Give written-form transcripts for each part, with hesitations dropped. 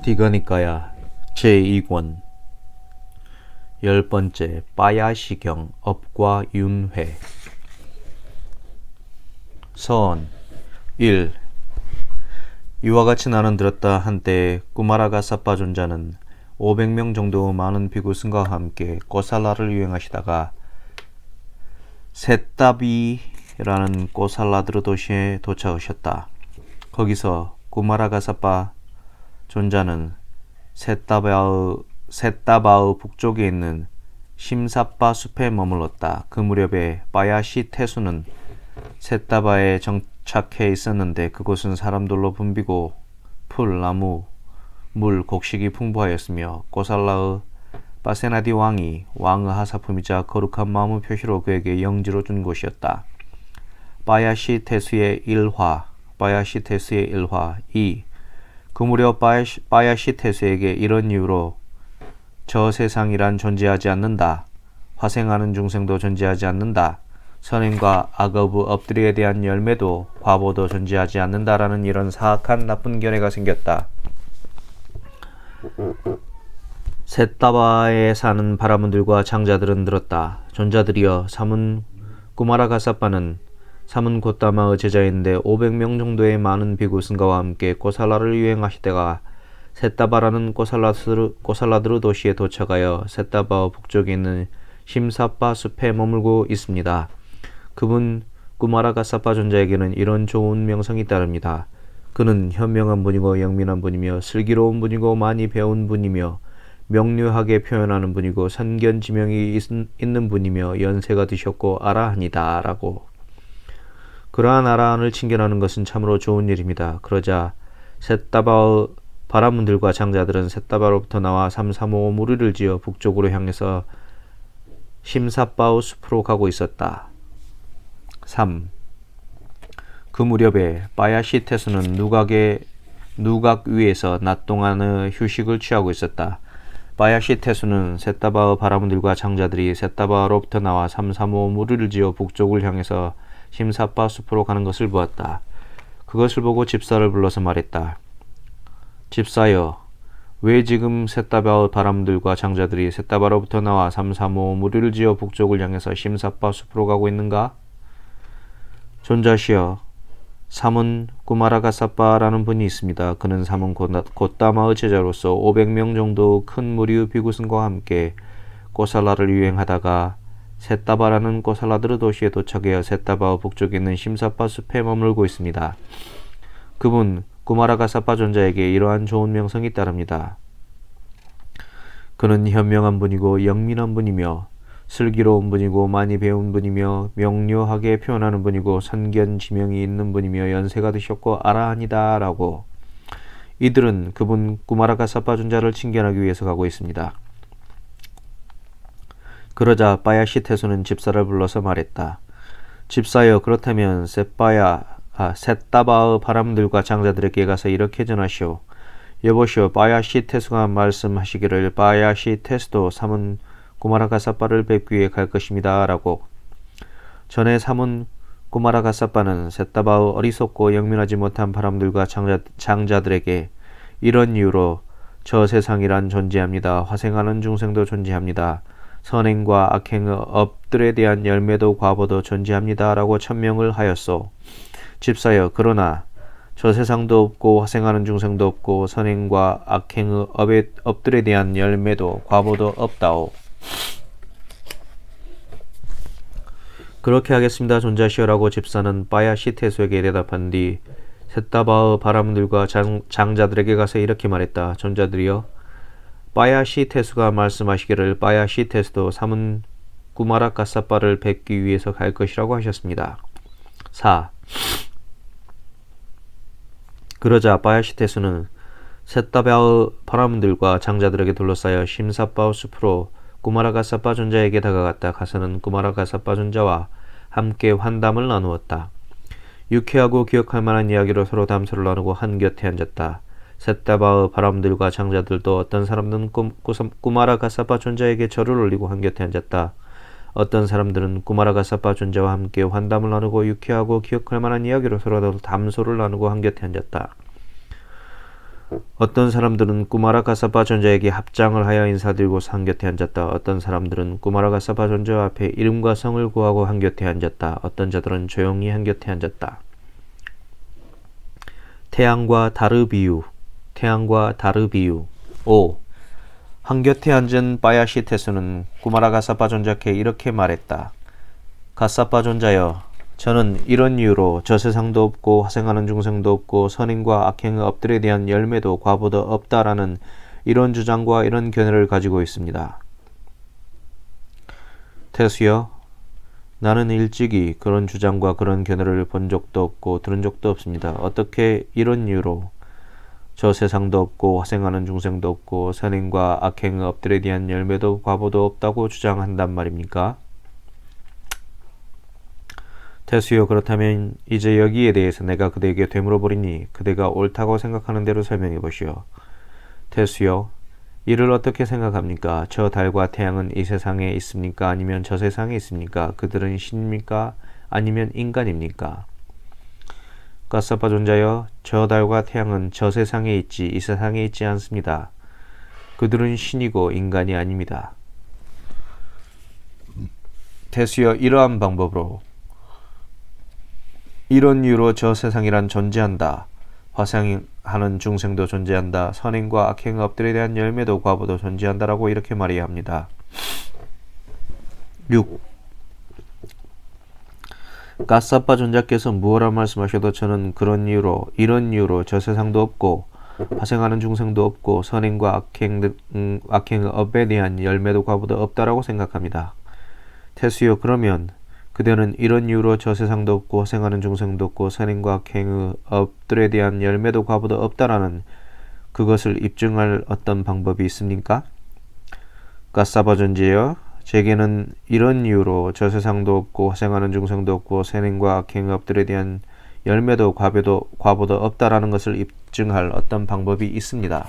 디거니까야 제2권 10번째 빠야시경 업과 윤회 선 1. 이와 같이 나는 들었다. 한때 꾸마라가 사빠 존자는 500명 정도 많은 비구승과 함께 꼬살라를 유행하시다가 셋다비라는 꼬살라드르 도시에 도착하셨다. 거기서 꾸마라가 사빠 존자는 셋다바의 북쪽에 있는 심사빠 숲에 머물렀다. 그 무렵에 빠야시 태수는 셋다바에 정착해 있었는데 그곳은 사람들로 붐비고 풀, 나무, 물, 곡식이 풍부하였으며 꼬살라의 바세나디 왕이 왕의 하사품이자 거룩한 마음의 표시로 그에게 영지로 준 곳이었다. 빠야시 태수의 일화 2. 그 무렵 빠야시 태수에게 이런 이유로 저 세상이란 존재하지 않는다. 화생하는 중생도 존재하지 않는다. 선행과 악의 업들에 대한 열매도 과보도 존재하지 않는다라는 이런 사악한 나쁜 견해가 생겼다. 셋다바에 사는 바라문들과 장자들은 들었다. 존자들이여, 사문 꾸마라가사빠는 사문 고따마의 제자인데 500명 정도의 많은 비구승가와 함께 꼬살라를 유행하시다가 셋다바라는 꼬살라드르 도시에 도착하여 셋다바 북쪽에 있는 심사빠 숲에 머물고 있습니다. 그분 꾸마라가사빠 존자에게는 이런 좋은 명성이 따릅니다. 그는 현명한 분이고 영민한 분이며 슬기로운 분이고 많이 배운 분이며 명료하게 표현하는 분이고 선견지명이 있는 분이며 연세가 드셨고 아라한이다 라고. 그러한 아라한을 칭견하는 것은 참으로 좋은 일입니다. 그러자 셋다바의 바라문들과 장자들은 셋다바로부터 나와 삼삼오오 무리를 지어 북쪽으로 향해서 심사바의 숲으로 가고 있었다. 3. 그 무렵에 빠야시 태수는 누각 위에서 낮 동안의 휴식을 취하고 있었다. 빠야시 태수는 셋다바의 바라문들과 장자들이 셋다바로부터 나와 삼삼오오 무리를 지어 북쪽을 향해서 심사빠 숲으로 가는 것을 보았다. 그것을 보고 집사를 불러서 말했다. 집사여, 왜 지금 셋다바의 바람들과 장자들이 셋다바로부터 나와 삼삼오오 무리를 지어 북쪽을 향해서 심사빠 숲으로 가고 있는가? 존자시여, 사문 꾸마라가사빠라는 분이 있습니다. 그는 사문 고따마의 제자로서 500명 정도 큰 무리의 비구승과 함께 꼬살라를 유행하다가 셋다바라는 꼬살라드르 도시에 도착하여 셋다바의 북쪽에 있는 심사빠 숲에 머물고 있습니다. 그분 꾸마라가사빠 존자에게 이러한 좋은 명성이 따릅니다. 그는 현명한 분이고 영민한 분이며 슬기로운 분이고 많이 배운 분이며 명료하게 표현하는 분이고 선견지명이 있는 분이며 연세가 드셨고 아라한이다 라고. 이들은 그분 꾸마라가사빠 존자를 칭견하기 위해서 가고 있습니다. 그러자 빠야시 태수는 집사를 불러서 말했다. 집사여, 그렇다면 셋다바의 바람들과 장자들에게 가서 이렇게 전하시오. 여보시오, 빠야시 태수가 말씀하시기를 빠야시 태수도 사문 꾸마라가사빠를 뵙기 위해 갈 것입니다 라고. 전에 사문 꾸마라가사빠는 셋다바의 어리석고 영민하지 못한 바람들과 장자들에게 이런 이유로 저 세상이란 존재합니다. 화생하는 중생도 존재합니다. 선행과 악행의 업들에 대한 열매도 과보도 존재합니다 라고 천명을 하였소. 집사여, 그러나 저 세상도 없고 화생하는 중생도 없고 선행과 악행의 업들에 대한 열매도 과보도 없다오. 그렇게 하겠습니다, 존자시여라고 집사는 빠야시 태수에게 대답한 뒤 셋다바의 바람들과 장자들에게 가서 이렇게 말했다. 존자들이여, 빠야시 태수가 말씀하시기를 빠야시 태수도 사문 꾸마라가사빠를 뵙기 위해서 갈 것이라고 하셨습니다. 4. 그러자 빠야시 태수는 셋다바의 바람들과 장자들에게 둘러싸여 심사빠 숲으로 꾸마라가사빠 존자에게 다가갔다. 가서는 꾸마라가사빠 존자와 함께 환담을 나누었다. 유쾌하고 기억할 만한 이야기로 서로 담소를 나누고 한곁에 앉았다. 셋다바의 바람들과 장자들도 어떤 사람들은 꾸마라가사빠 존자에게 절을 올리고 한곁에 앉았다. 어떤 사람들은 꾸마라가사빠 존자와 함께 환담을 나누고 유쾌하고 기억할 만한 이야기로 서로 담소를 나누고 한곁에 앉았다. 어떤 사람들은 꾸마라 가사파 존자에게 합장을 하여 인사드리고 산 곁에 앉았다. 어떤 사람들은 꾸마라 가사파 존자 앞에 이름과 성을 구하고 한 곁에 앉았다. 어떤 자들은 조용히 한 곁에 앉았다. 태양과 달의 비유. 태양과 달의 비유. 5. 한 곁에 앉은 바야시테스는 꾸마라 가사파 존자께 이렇게 말했다. 가사파 존자여, 저는 이런 이유로 저 세상도 없고 화생하는 중생도 없고 선행과 악행의 업들에 대한 열매도 과보도 없다라는 이런 주장과 이런 견해를 가지고 있습니다. 태수여, 나는 일찍이 그런 주장과 그런 견해를 본 적도 없고 들은 적도 없습니다. 어떻게 이런 이유로 저 세상도 없고 화생하는 중생도 없고 선행과 악행의 업들에 대한 열매도 과보도 없다고 주장한단 말입니까? 태수여, 그렇다면 이제 여기에 대해서 내가 그대에게 되물어 보리니 그대가 옳다고 생각하는 대로 설명해 보시오. 태수여, 이를 어떻게 생각합니까? 저 달과 태양은 이 세상에 있습니까? 아니면 저 세상에 있습니까? 그들은 신입니까? 아니면 인간입니까? 가사파 존자여, 저 달과 태양은 저 세상에 있지 이 세상에 있지 않습니다. 그들은 신이고 인간이 아닙니다. 태수여, 이러한 방법으로 이런 이유로 저 세상이란 존재한다. 화생하는 중생도 존재한다. 선행과 악행의 업들에 대한 열매도 과보도 존재한다라고 이렇게 말해야 합니다. 6. 가사파 존자께서 무엇라 말씀하셔도 저는 그런 이유로 이런 이유로 저 세상도 없고 화생하는 중생도 없고 선행과 악행의 업에 대한 열매도 과보도 없다라고 생각합니다. 태수요, 그러면 그대는 이런 이유로 저 세상도 없고 화생하는 중생도 없고 선행과 악행의 업들에 대한 열매도 과보도 없다라는 그것을 입증할 어떤 방법이 있습니까? 가사파 존재여, 제게는 이런 이유로 저 세상도 없고 화생하는 중생도 없고 선행과 악행의 업들에 대한 열매도 과보도 없다라는 것을 입증할 어떤 방법이 있습니다.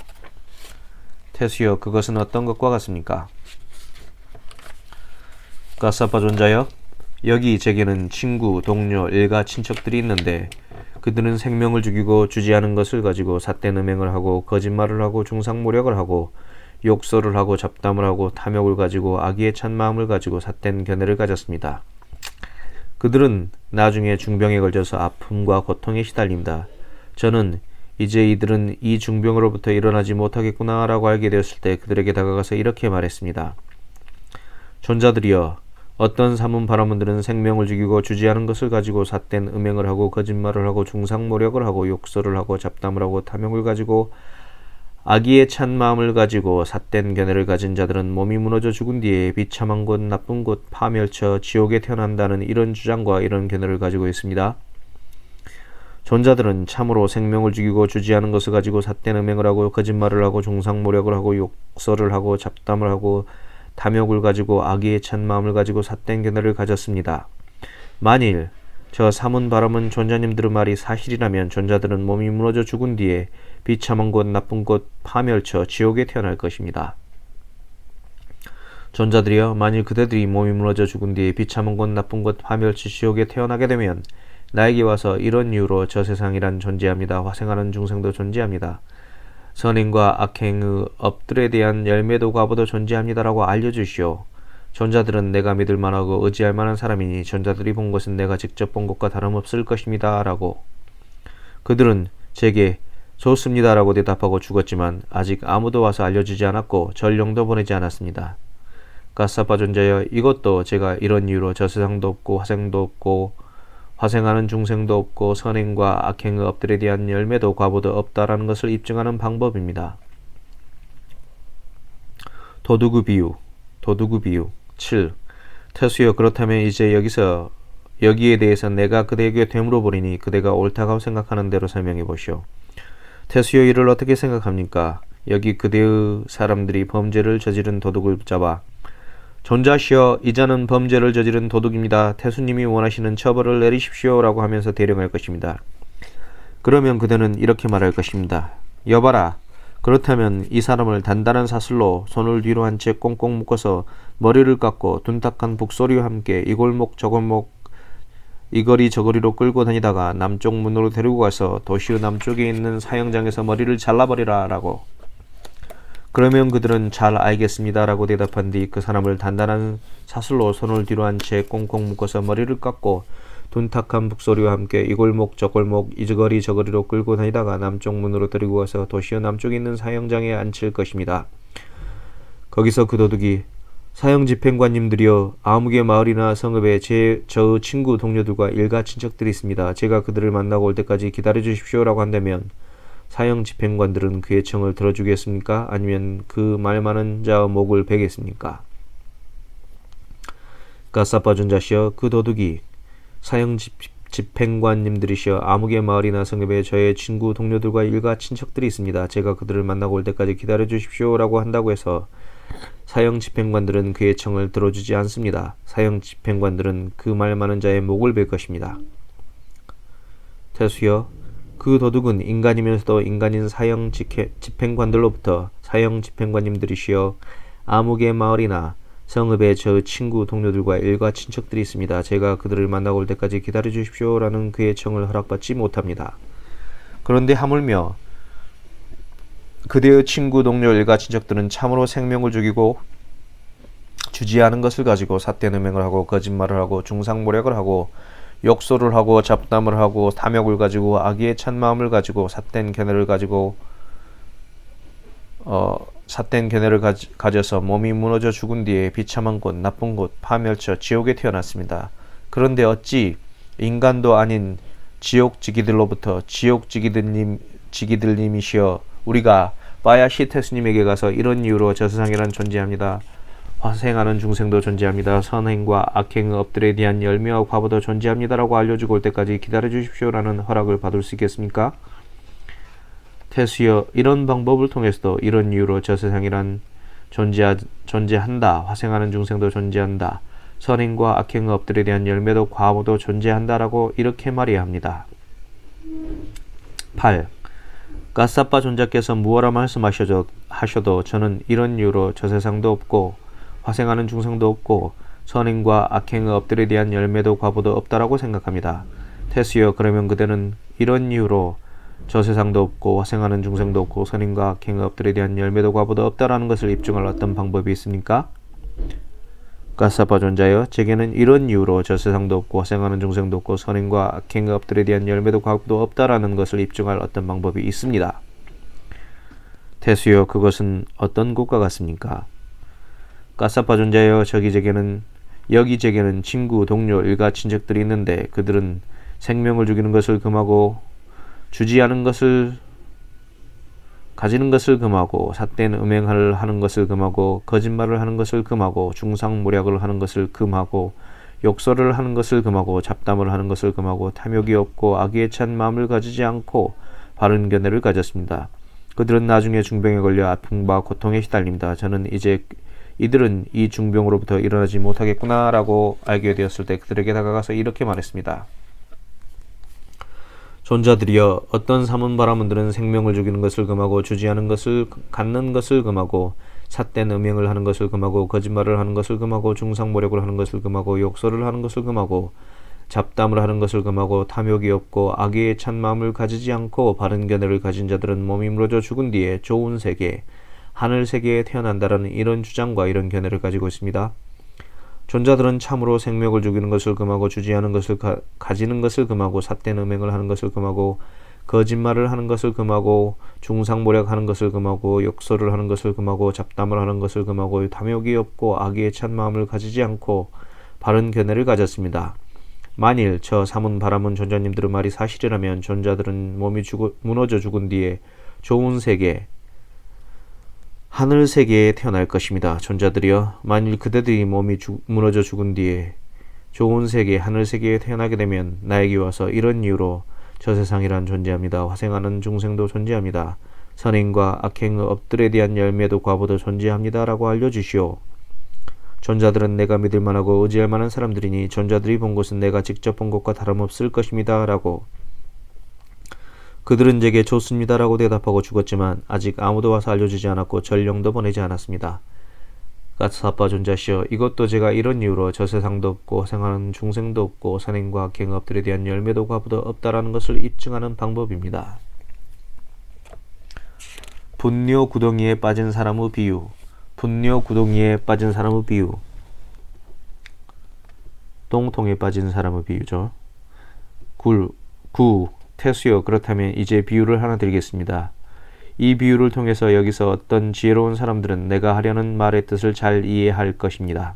태수여, 그것은 어떤 것과 같습니까? 가사파 존자여, 여기 제게는 친구, 동료, 일가, 친척들이 있는데 그들은 생명을 죽이고 주지 않은 것을 가지고 삿된 음행을 하고 거짓말을 하고 중상모략을 하고 욕설을 하고 잡담을 하고 탐욕을 가지고 악의에 찬 마음을 가지고 삿된 견해를 가졌습니다. 그들은 나중에 중병에 걸려서 아픔과 고통에 시달립니다. 저는 이제 이들은 이 중병으로부터 일어나지 못하겠구나 라고 알게 되었을 때 그들에게 다가가서 이렇게 말했습니다. 존자들이여, 어떤 사문 바라문들은 생명을 죽이고 주지 않은 것을 가지고 삿된 음행을 하고 거짓말을 하고 중상모략을 하고 욕설을 하고 잡담을 하고 탐욕을 가지고 악의에 찬 마음을 가지고 삿된 견해를 가진 자들은 몸이 무너져 죽은 뒤에 비참한 곳, 나쁜 곳, 파멸쳐 지옥에 태어난다는 이런 주장과 이런 견해를 가지고 있습니다. 존자들은 참으로 생명을 죽이고 주지 않은 것을 가지고 삿된 음행을 하고 거짓말을 하고 중상모략을 하고 욕설을 하고 잡담을 하고 탐욕을 가지고 악의에 찬 마음을 가지고 삿된 견해를 가졌습니다. 만일 저 사문 바라문 존자님들의 말이 사실이라면 존자들은 몸이 무너져 죽은 뒤에 비참한 곳, 나쁜 곳, 파멸쳐 지옥에 태어날 것입니다. 존자들이여, 만일 그대들이 몸이 무너져 죽은 뒤에 비참한 곳, 나쁜 곳, 파멸쳐 지옥에 태어나게 되면 나에게 와서 이런 이유로 저 세상이란 존재합니다. 화생하는 중생도 존재합니다. 선행과 악행의 업들에 대한 열매도 과보도 존재합니다라고 알려주시오. 존자들은 내가 믿을 만하고 의지할 만한 사람이니 존자들이 본 것은 내가 직접 본 것과 다름없을 것입니다. 라고. 그들은 제게 좋습니다 라고 대답하고 죽었지만 아직 아무도 와서 알려주지 않았고 전령도 보내지 않았습니다. 가사파 존자여, 이것도 제가 이런 이유로 저 세상도 없고 화생도 없고 화생하는 중생도 없고 선행과 악행의 업들에 대한 열매도 과보도 없다라는 것을 입증하는 방법입니다. 도둑의 비유 7. 태수여, 그렇다면 이제 여기에 대해서 내가 그대에게 되물어 보리니 그대가 옳다고 생각하는 대로 설명해 보시오. 태수여, 이를 어떻게 생각합니까? 여기 그대의 사람들이 범죄를 저지른 도둑을 붙잡아 존자시여, 이 자는 범죄를 저지른 도둑입니다. 태수님이 원하시는 처벌을 내리십시오 라고 하면서 대령할 것입니다. 그러면 그대는 이렇게 말할 것입니다. 여봐라, 그렇다면 이 사람을 단단한 사슬로 손을 뒤로 한 채 꽁꽁 묶어서 머리를 깎고 둔탁한 북소리와 함께 이 골목 저 골목 이거리 저거리로 끌고 다니다가 남쪽 문으로 데리고 가서 도시의 남쪽에 있는 사형장에서 머리를 잘라버리라 라고. 그러면 그들은 잘 알겠습니다 라고 대답한 뒤 그 사람을 단단한 사슬로 손을 뒤로 한 채 꽁꽁 묶어서 머리를 깎고 둔탁한 북소리와 함께 이 골목 저 골목 이 거리 저거리로 끌고 다니다가 남쪽 문으로 데리고 가서 도시의 남쪽에 있는 사형장에 앉힐 것입니다. 거기서 그 도둑이 사형 집행관님들이여, 아무개 마을이나 성읍에 저의 친구 동료들과 일가 친척들이 있습니다. 제가 그들을 만나고 올 때까지 기다려 주십시오라고 한다면 사형 집행관들은 그의 청을 들어주겠습니까? 아니면 그 말 많은 자의 목을 베겠습니까? 가사파 전자시여, 그 도둑이 사형 집행관님들이시여, 아무개 마을이나 성읍에 저의 친구 동료들과 일가 친척들이 있습니다. 제가 그들을 만나고 올 때까지 기다려 주십시오라고 한다고 해서 사형 집행관들은 그의 청을 들어주지 않습니다. 사형 집행관들은 그 말 많은 자의 목을 벨 것입니다. 태수여, 그 도둑은 인간이면서도 인간인 사형 집행관들로부터 사형 집행관님들이시여, 아무개 마을이나 성읍에 저 친구 동료들과 일가 친척들이 있습니다. 제가 그들을 만나고 올 때까지 기다려 주십시오라는 그의 청을 허락받지 못합니다. 그런데 하물며 그대의 친구 동료 일가 친척들은 참으로 생명을 죽이고 주지 않은 것을 가지고 삿된 음행을 하고 거짓말을 하고 중상모략을 하고 욕설을 하고 잡담을 하고 탐욕을 가지고 악의에 찬 마음을 가지고 삿된 견해를 가져서 몸이 무너져 죽은 뒤에 비참한 곳, 나쁜 곳, 파멸처, 지옥에 태어났습니다. 그런데 어찌 인간도 아닌 지옥지기들로부터 지옥지기들님이시여, 우리가 바야시테스님에게 가서 이런 이유로 저 세상이란 존재합니다. 화생하는 중생도 존재합니다. 선행과 악행의 업들에 대한 열매와 과보도 존재합니다라고 알려주고 올 때까지 기다려 주십시오라는 허락을 받을 수 있겠습니까? 태수여, 이런 방법을 통해서도 이런 이유로 저 세상이란 존재한다. 화생하는 중생도 존재한다. 선행과 악행의 업들에 대한 열매도 과보도 존재한다라고 이렇게 말해야 합니다. 8. 가사파 존자께서 무엇라 말씀하셔도 저는 이런 이유로 저 세상도 없고 화생하는 중생도 없고 선행과 악행의 업들에 대한 열매도 과보도 없다라고 생각합니다. 태수여, 그러면 그대는 이런 이유로 저 세상도 없고 화생하는 중생도 없고 선행과 악행의 업들에 대한 열매도 과보도 없다라는 것을 입증할 어떤 방법이 있습니까? 가사파 존자여, 제게는 이런 이유로 저 세상도 없고 화생하는 중생도 없고 선행과 악행의 업들에 대한 열매도 과보도 없다라는 것을 입증할 어떤 방법이 있습니다. 태수여, 그것은 어떤 것과 같습니까? 가사파 존자여, 여기 제게는 친구, 동료, 일가, 친척들이 있는데 그들은 생명을 죽이는 것을 금하고 주지 않은 것을 가지는 것을 금하고 삿된 음행을 하는 것을 금하고 거짓말을 하는 것을 금하고 중상모략을 하는 것을 금하고 욕설을 하는 것을 금하고 잡담을 하는 것을 금하고 탐욕이 없고 악의에 찬 마음을 가지지 않고 바른 견해를 가졌습니다. 그들은 나중에 중병에 걸려 아픔과 고통에 시달립니다. 저는 이제 이들은 이 중병으로부터 일어나지 못하겠구나 라고 알게 되었을 때 그들에게 다가가서 이렇게 말했습니다. 존자들이여, 어떤 사문바라문들은 생명을 죽이는 것을 금하고 주지 않은 것을 갖는 것을 금하고 삿된 음행을 하는 것을 금하고 거짓말을 하는 것을 금하고 중상모략을 하는 것을 금하고 욕설을 하는 것을 금하고 잡담을 하는 것을 금하고 탐욕이 없고 악의에 찬 마음을 가지지 않고 바른 견해를 가진 자들은 몸이 무너져 죽은 뒤에 좋은 세계, 하늘 세계에 태어난다라는 이런 주장과 이런 견해를 가지고 있습니다. 존자들은 참으로 생명을 죽이는 것을 금하고 주지 않은 것을 가지는 것을 금하고 삿된 음행을 하는 것을 금하고 거짓말을 하는 것을 금하고 중상모략하는 것을 금하고 욕설을 하는 것을 금하고 잡담을 하는 것을 금하고 탐욕이 없고 악의에 찬 마음을 가지지 않고 바른 견해를 가졌습니다. 만일 저 사문 바라문 존자님들의 말이 사실이라면 존자들은 몸이 무너져 죽은 뒤에 좋은 세계, 하늘 세계에 태어날 것입니다. 존자들이여, 만일 그대들이 몸이 무너져 죽은 뒤에 좋은 세계, 하늘 세계에 태어나게 되면 나에게 와서 이런 이유로 저 세상이란 존재합니다. 화생하는 중생도 존재합니다. 선행과 악행의 업들에 대한 열매도 과보도 존재합니다. 라고 알려주시오. 존자들은 내가 믿을 만하고 의지할 만한 사람들이니 존자들이 본 것은 내가 직접 본 것과 다름없을 것입니다. 라고. 그들은 제게 좋습니다라고 대답하고 죽었지만 아직 아무도 와서 알려주지 않았고 전령도 보내지 않았습니다. 가사빠 존자시여, 이것도 제가 이런 이유로 저 세상도 없고 생하는 중생도 없고 선행과 갱업들에 대한 열매도 과부도 없다라는 것을 입증하는 방법입니다. 분뇨 구덩이에 빠진 사람의 비유. 분뇨 구덩이에 빠진 사람의 비유. 똥통에 빠진 사람의 비유죠. 태수여, 그렇다면 이제 비유를 하나 드리겠습니다. 이 비유를 통해서 여기서 어떤 지혜로운 사람들은 내가 하려는 말의 뜻을 잘 이해할 것입니다.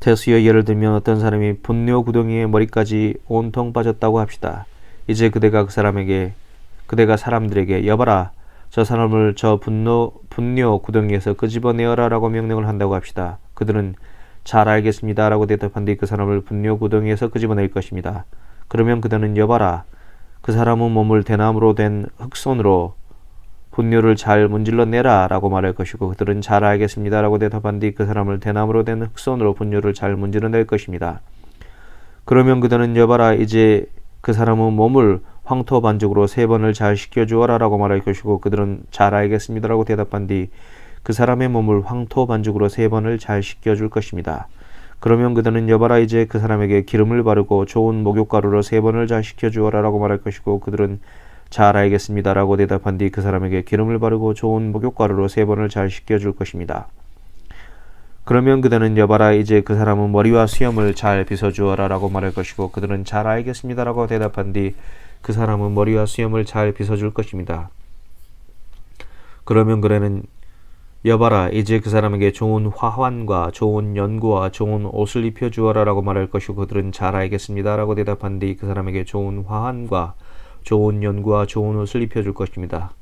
태수여, 예를 들면 어떤 사람이 분뇨 구덩이에 머리까지 온통 빠졌다고 합시다. 이제 그대가 사람들에게 여봐라, 저 사람을 저 분뇨 구덩이에서 끄집어내어라 라고 명령을 한다고 합시다. 그들은 잘 알겠습니다 라고 대답한 뒤 그 사람을 분뇨 구덩이에서 끄집어낼 것입니다. 그러면 그들은 여봐라, 그 사람의 몸을 대나무로 된 흑손으로 분뇨를 잘 문질러 내라 라고 말할 것이고, 그들은 잘 알겠습니다 라고 대답한 뒤 그 사람을 대나무로 된 흑손으로 분뇨를 잘 문질러 낼 것입니다. 그러면 그들은 여봐라, 이제 그 사람의 몸을 황토 반죽으로 3번을 잘 씻겨주어라 라고 말할 것이고, 그들은 잘 알겠습니다 라고 대답한 뒤 그 사람의 몸을 황토 반죽으로 3번을 잘 씻겨줄 것입니다. 그러면 그들은 여봐라, 이제 그 사람에게 기름을 바르고 좋은 목욕가루로 3번을 잘 씻겨주어라 라고 말할 것이고, 그들은 잘 알겠습니다 라고 대답한 뒤 그 사람에게 기름을 바르고 좋은 목욕가루로 3번을 잘 씻겨줄 것입니다. 그러면 그들은 여봐라, 이제 그 사람은 머리와 수염을 잘 빗어주어라 라고 말할 것이고, 그들은 잘 알겠습니다 라고 대답한 뒤 그 사람은 머리와 수염을 잘 빗어줄 것입니다. 그러면 그들은 여봐라, 이제 그 사람에게 좋은 화환과 좋은 연고와 좋은 옷을 입혀주어라 라고 말할 것이고, 그들은 잘 알겠습니다 라고 대답한 뒤 그 사람에게 좋은 화환과 좋은 연고와 좋은 옷을 입혀줄 것입니다.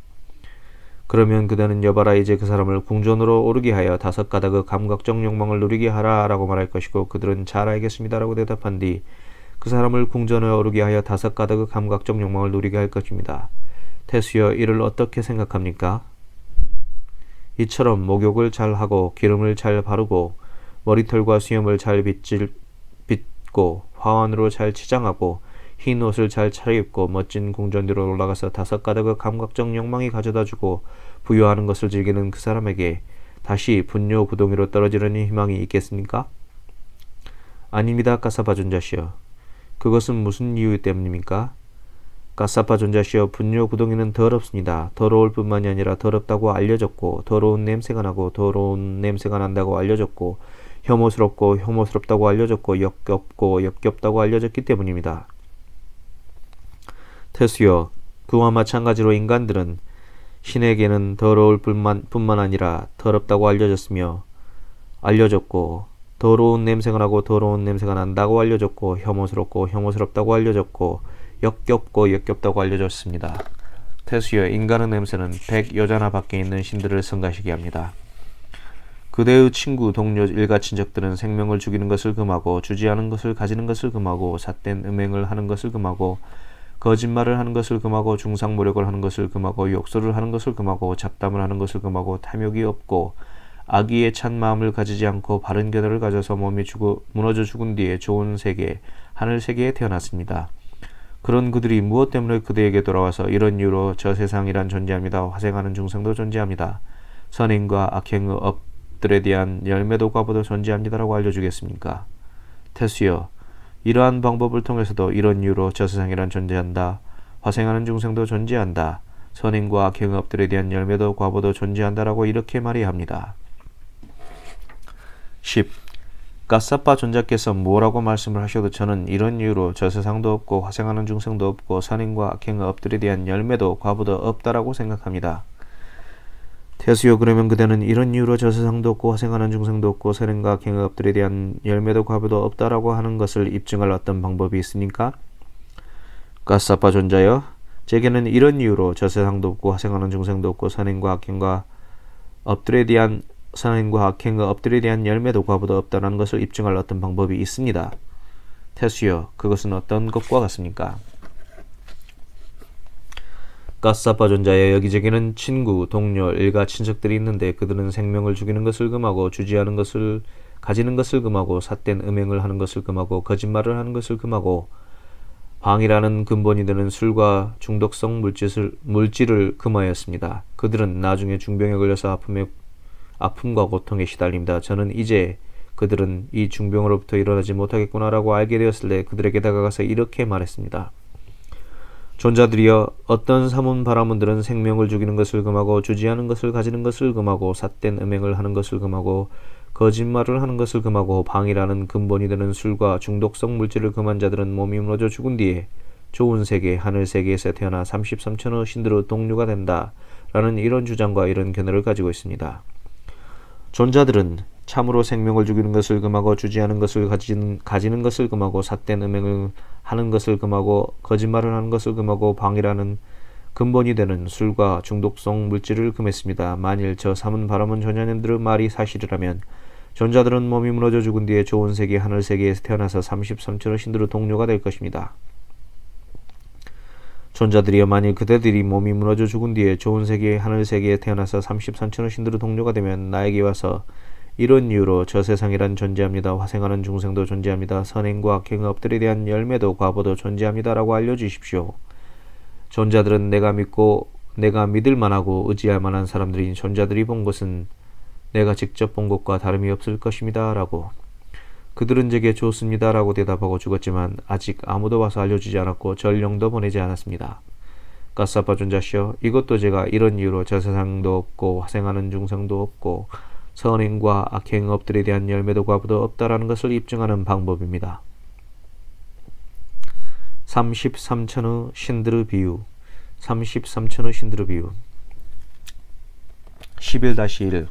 그러면 그들은 여봐라, 이제 그 사람을 궁전으로 오르게 하여 5가닥의 감각적 욕망을 누리게 하라 라고 말할 것이고, 그들은 잘 알겠습니다 라고 대답한 뒤 그 사람을 궁전에 오르게 하여 5가닥의 감각적 욕망을 누리게 할 것입니다. 태수여, 이를 어떻게 생각합니까? 이처럼 목욕을 잘 하고 기름을 잘 바르고 머리털과 수염을 잘 빗고 화환으로 잘 치장하고 흰 옷을 잘 차려입고 멋진 궁전 위로 올라가서 5가닥의 감각적 욕망이 가져다주고 부유하는 것을 즐기는 그 사람에게 다시 분뇨 구덩이로 떨어지려는 희망이 있겠습니까? 아닙니다, 가사파 존자시여. 그것은 무슨 이유 때문입니까? 가사파 존자시여, 분뇨 구덩이는 더럽습니다. 더러울 뿐만이 아니라 더럽다고 알려졌고, 더러운 냄새가 나고 더러운 냄새가 난다고 알려졌고, 혐오스럽고 혐오스럽다고 알려졌고, 역겹고 역겹다고 알려졌기 때문입니다. 태수여, 그와 마찬가지로 인간들은 신에게는 더러울 뿐만 아니라 더럽다고 알려졌고, 더러운 냄새가 나고 더러운 냄새가 난다고 알려졌고, 혐오스럽고 혐오스럽다고 알려졌고, 역겹고 역겹다고 알려졌습니다. 태수여, 인간의 냄새는 100여자나 밖에 있는 신들을 성가시게 합니다. 그대의 친구, 동료, 일가, 친척들은 생명을 죽이는 것을 금하고 주지하는 것을 가지는 것을 금하고 삿된 음행을 하는 것을 금하고 거짓말을 하는 것을 금하고 중상모략을 하는 것을 금하고 욕설을 하는 것을 금하고 잡담을 하는 것을 금하고 탐욕이 없고 악의에 찬 마음을 가지지 않고 바른 견해를 가져서 몸이 무너져 죽은 뒤에 좋은 세계, 하늘 세계에 태어났습니다. 그런 그들이 무엇 때문에 그대에게 돌아와서 이런 이유로 저 세상이란 존재합니다. 화생하는 중생도 존재합니다. 선행과 악행의 업들에 대한 열매도 과보도 존재합니다라고 알려주겠습니까? 태수여, 이러한 방법을 통해서도 이런 이유로 저 세상이란 존재한다. 화생하는 중생도 존재한다. 선행과 악행의 업들에 대한 열매도 과보도 존재한다라고 이렇게 말해야 합니다. 10. 가사파 존자께서 뭐라고 말씀을 하셔도 저는 이런 이유로 저 세상도 없고 화생하는 중생도 없고 선행과 악행의 업들에 대한 열매도 과보도 없다라고 생각합니다. 태수여, 그러면 그대는 이런 이유로 저 세상도 없고 화생하는 중생도 없고 선행과 악행의 업들에 대한 열매도 과보도 없다라고 하는 것을 입증할 어떤 방법이 있습니까? 가사파 존자여, 제게는 이런 이유로 저 세상도 없고 화생하는 중생도 없고 선행과 악행의 업들에 대한 열매도 과보도 없다는 것을 입증할 어떤 방법이 있습니다. 태수여, 그것은 어떤 것과 같습니까? 가사파 존자여, 여기저기는 친구, 동료, 일가, 친척들이 있는데 그들은 생명을 죽이는 것을 금하고 주지하는 것을 가지는 것을 금하고 삿된 음행을 하는 것을 금하고 거짓말을 하는 것을 금하고 방이라는 근본이 되는 술과 중독성 물질을 금하였습니다. 그들은 나중에 중병에 걸려서 아픔과 고통에 시달립니다. 저는 이제 그들은 이 중병으로부터 일어나지 못하겠구나라고 알게 되었을 때 그들에게 다가가서 이렇게 말했습니다. 존자들이여, 어떤 사문 바라문들은 생명을 죽이는 것을 금하고 주지 않은 것을 가지는 것을 금하고 삿된 음행을 하는 것을 금하고 거짓말을 하는 것을 금하고 방이라는 근본이 되는 술과 중독성 물질을 금한 자들은 몸이 무너져 죽은 뒤에 좋은 세계, 하늘 세계에서 태어나 33천의 신들의 동료가 된다 라는 이런 주장과 이런 견해를 가지고 있습니다. 존자들은 참으로 생명을 죽이는 것을 금하고 주지 않은 것을 가지는 것을 금하고 삿된 음행을 하는 것을 금하고 거짓말을 하는 것을 금하고 방이라는 근본이 되는 술과 중독성 물질을 금했습니다. 만일 저 삼은 바람은 존자님들의 말이 사실이라면 존자들은 몸이 무너져 죽은 뒤에 좋은 세계, 하늘 세계에서 태어나서 33천의 신들의 동료가 될 것입니다. 존자들이여, 만일 그대들이 몸이 무너져 죽은 뒤에 좋은 세계, 하늘 세계에 태어나서 33천의 신들의 동료가 되면 나에게 와서 이런 이유로 저 세상이란 존재합니다. 화생하는 중생도 존재합니다. 선행과 악행의 업들에 대한 열매도 과보도 존재합니다. 라고 알려주십시오. 존자들은 내가 믿고 내가 믿을 만하고 의지할 만한 사람들인 존자들이 본 것은 내가 직접 본 것과 다름이 없을 것입니다. 라고. 그들은 제게 좋습니다. 라고 대답하고 죽었지만 아직 아무도 와서 알려주지 않았고 전령도 보내지 않았습니다. 가사파 존자시여, 이것도 제가 이런 이유로 저 세상도 없고 화생하는 중생도 없고 선행과 악행 업들에 대한 열매도 과부도 없다라는 것을 입증하는 방법입니다. 33천의 신들의 비유. 33천의 신들의 비유. 11-1